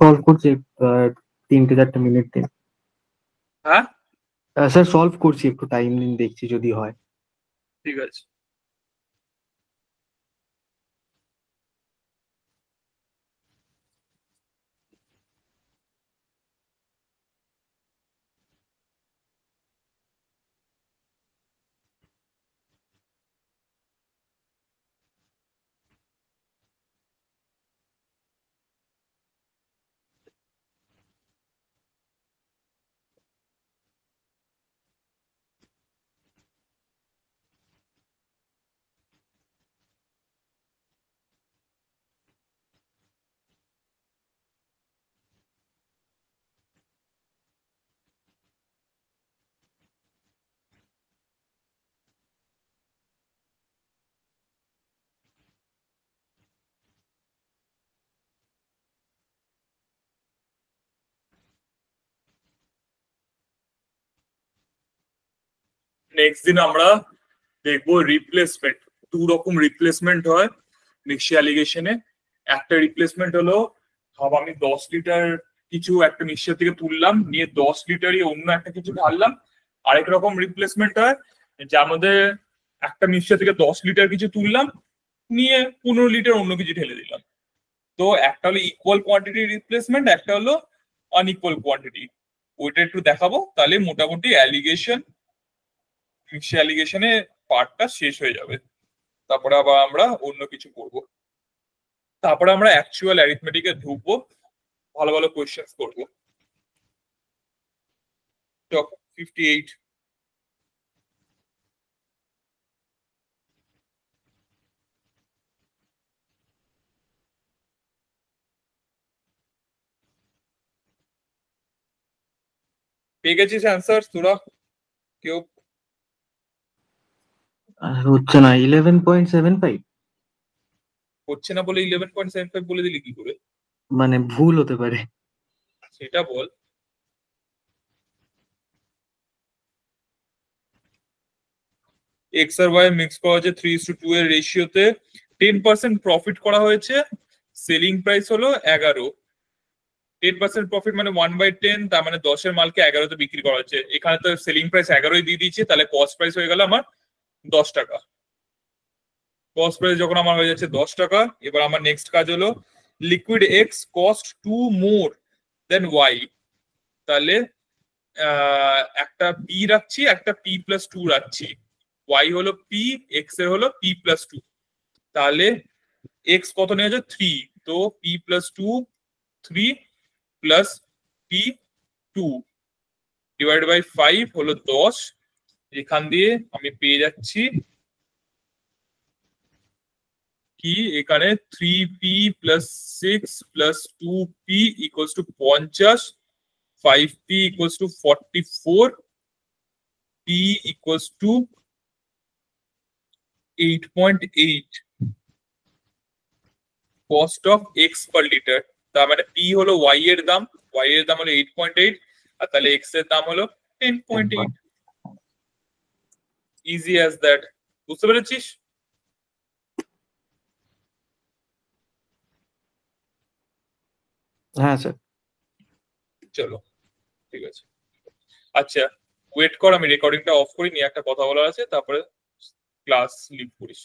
সলভ করছি, 3-4 মিনিট দিন। হ্যাঁ স্যার সলভ করছি, একটু টাইম দিন, দেখছি যদি হয়। ঠিক আছে। নেক্সট দিন আমরা দেখবো রিপ্লেসমেন্ট। দু রকম রিপ্লেসমেন্ট হয় মিক্সচার অ্যালিগেশনে। একটা রিপ্লেসমেন্ট হলো, ভাব আমি 10 লিটার কিছু একটা মিক্সচার থেকে তুললাম, নিয়ে 10 লিটারই অন্য একটা কিছু ঢাললাম। আরেক রকম রিপ্লেসমেন্ট হয় যার মধ্যে একটা মিক্সচার থেকে 10 লিটার কিছু তুললাম, নিয়ে 15 লিটার অন্য কিছু ঢেলে দিলাম। তো একটা হলো ইকুয়াল কোয়ান্টিটি রিপ্লেসমেন্ট, একটা হলো আনইকুয়াল কোয়ান্টিটি। ওইটা একটু দেখাবো, তাহলে মোটামুটি অ্যালিগেশন মিক্সচার অ্যালিগেশনে পার্টটা শেষ হয়ে যাবে। তারপরে আবার আমরা অন্য কিছু করবো, তারপরে আমরা অ্যাকচুয়াল অ্যারিথমেটিকে ঢুকবো, ভালো ভালো কোয়েশ্চেন্স করবো। 58 পেয়ে গেছিস অ্যান্সার তোরা কেউ? হচ্ছে না, 11.75। হচ্ছে না বলে 11.75 বলে দিলি কি করে? মানে ভুল হতে পারে। সেটা বল। এক্স আর ওয়াই মিক্স করা হয়েছে 3:2 এর রেশিওতে, 10% প্রফিট করা হয়েছে, সেলিং প্রাইস হলো 11। 10% প্রফিট মানে 1/10, তার মানে 10-এর মালকে 11-তে বিক্রি করা হচ্ছে। এখানে তো সেলিং প্রাইস 11-ই দিয়ে দিয়েছে, তাহলে কস্ট প্রাইস হয়ে গেল আমার 10 টাকা। কস্ট প্রাইস যখন আমার হয়ে যাচ্ছে 10 টাকা, এবার আমার নেক্সট কাজ হলো লিকুইড এক্স কস্ট 2 মোর দেন ওয়াই। তাহলে একটা পি রাখছি, একটা p+2 রাখছি। ওয়াই হলো পি, এক্স এর হলো p+2। তাহলে এক্স কত নিয়ে যাচ্ছে 3, তো p+2 3 plus p2 divide by 5 হলো 10। এখান দিয়ে আমি পেয়ে যাচ্ছি কি কি এখানে 3p plus 6 plus 2p equals to 50, 5p equals to 44, p equals to 8.8 cost of x per litre. তার মানে p হলো y এর দাম, y এর দাম হলো 8.8 আর তাহলে x এর দাম হলো 10.8। Easy as that. বুঝতে পেরেছিস? হ্যাঁ স্যার। চলো ঠিক আছে। আচ্ছা ওয়েট কর, আমি রেকর্ডিংটা অফ করি, নিয়ে একটা কথা বলার আছে, তারপরে ক্লাস লিভ করিস।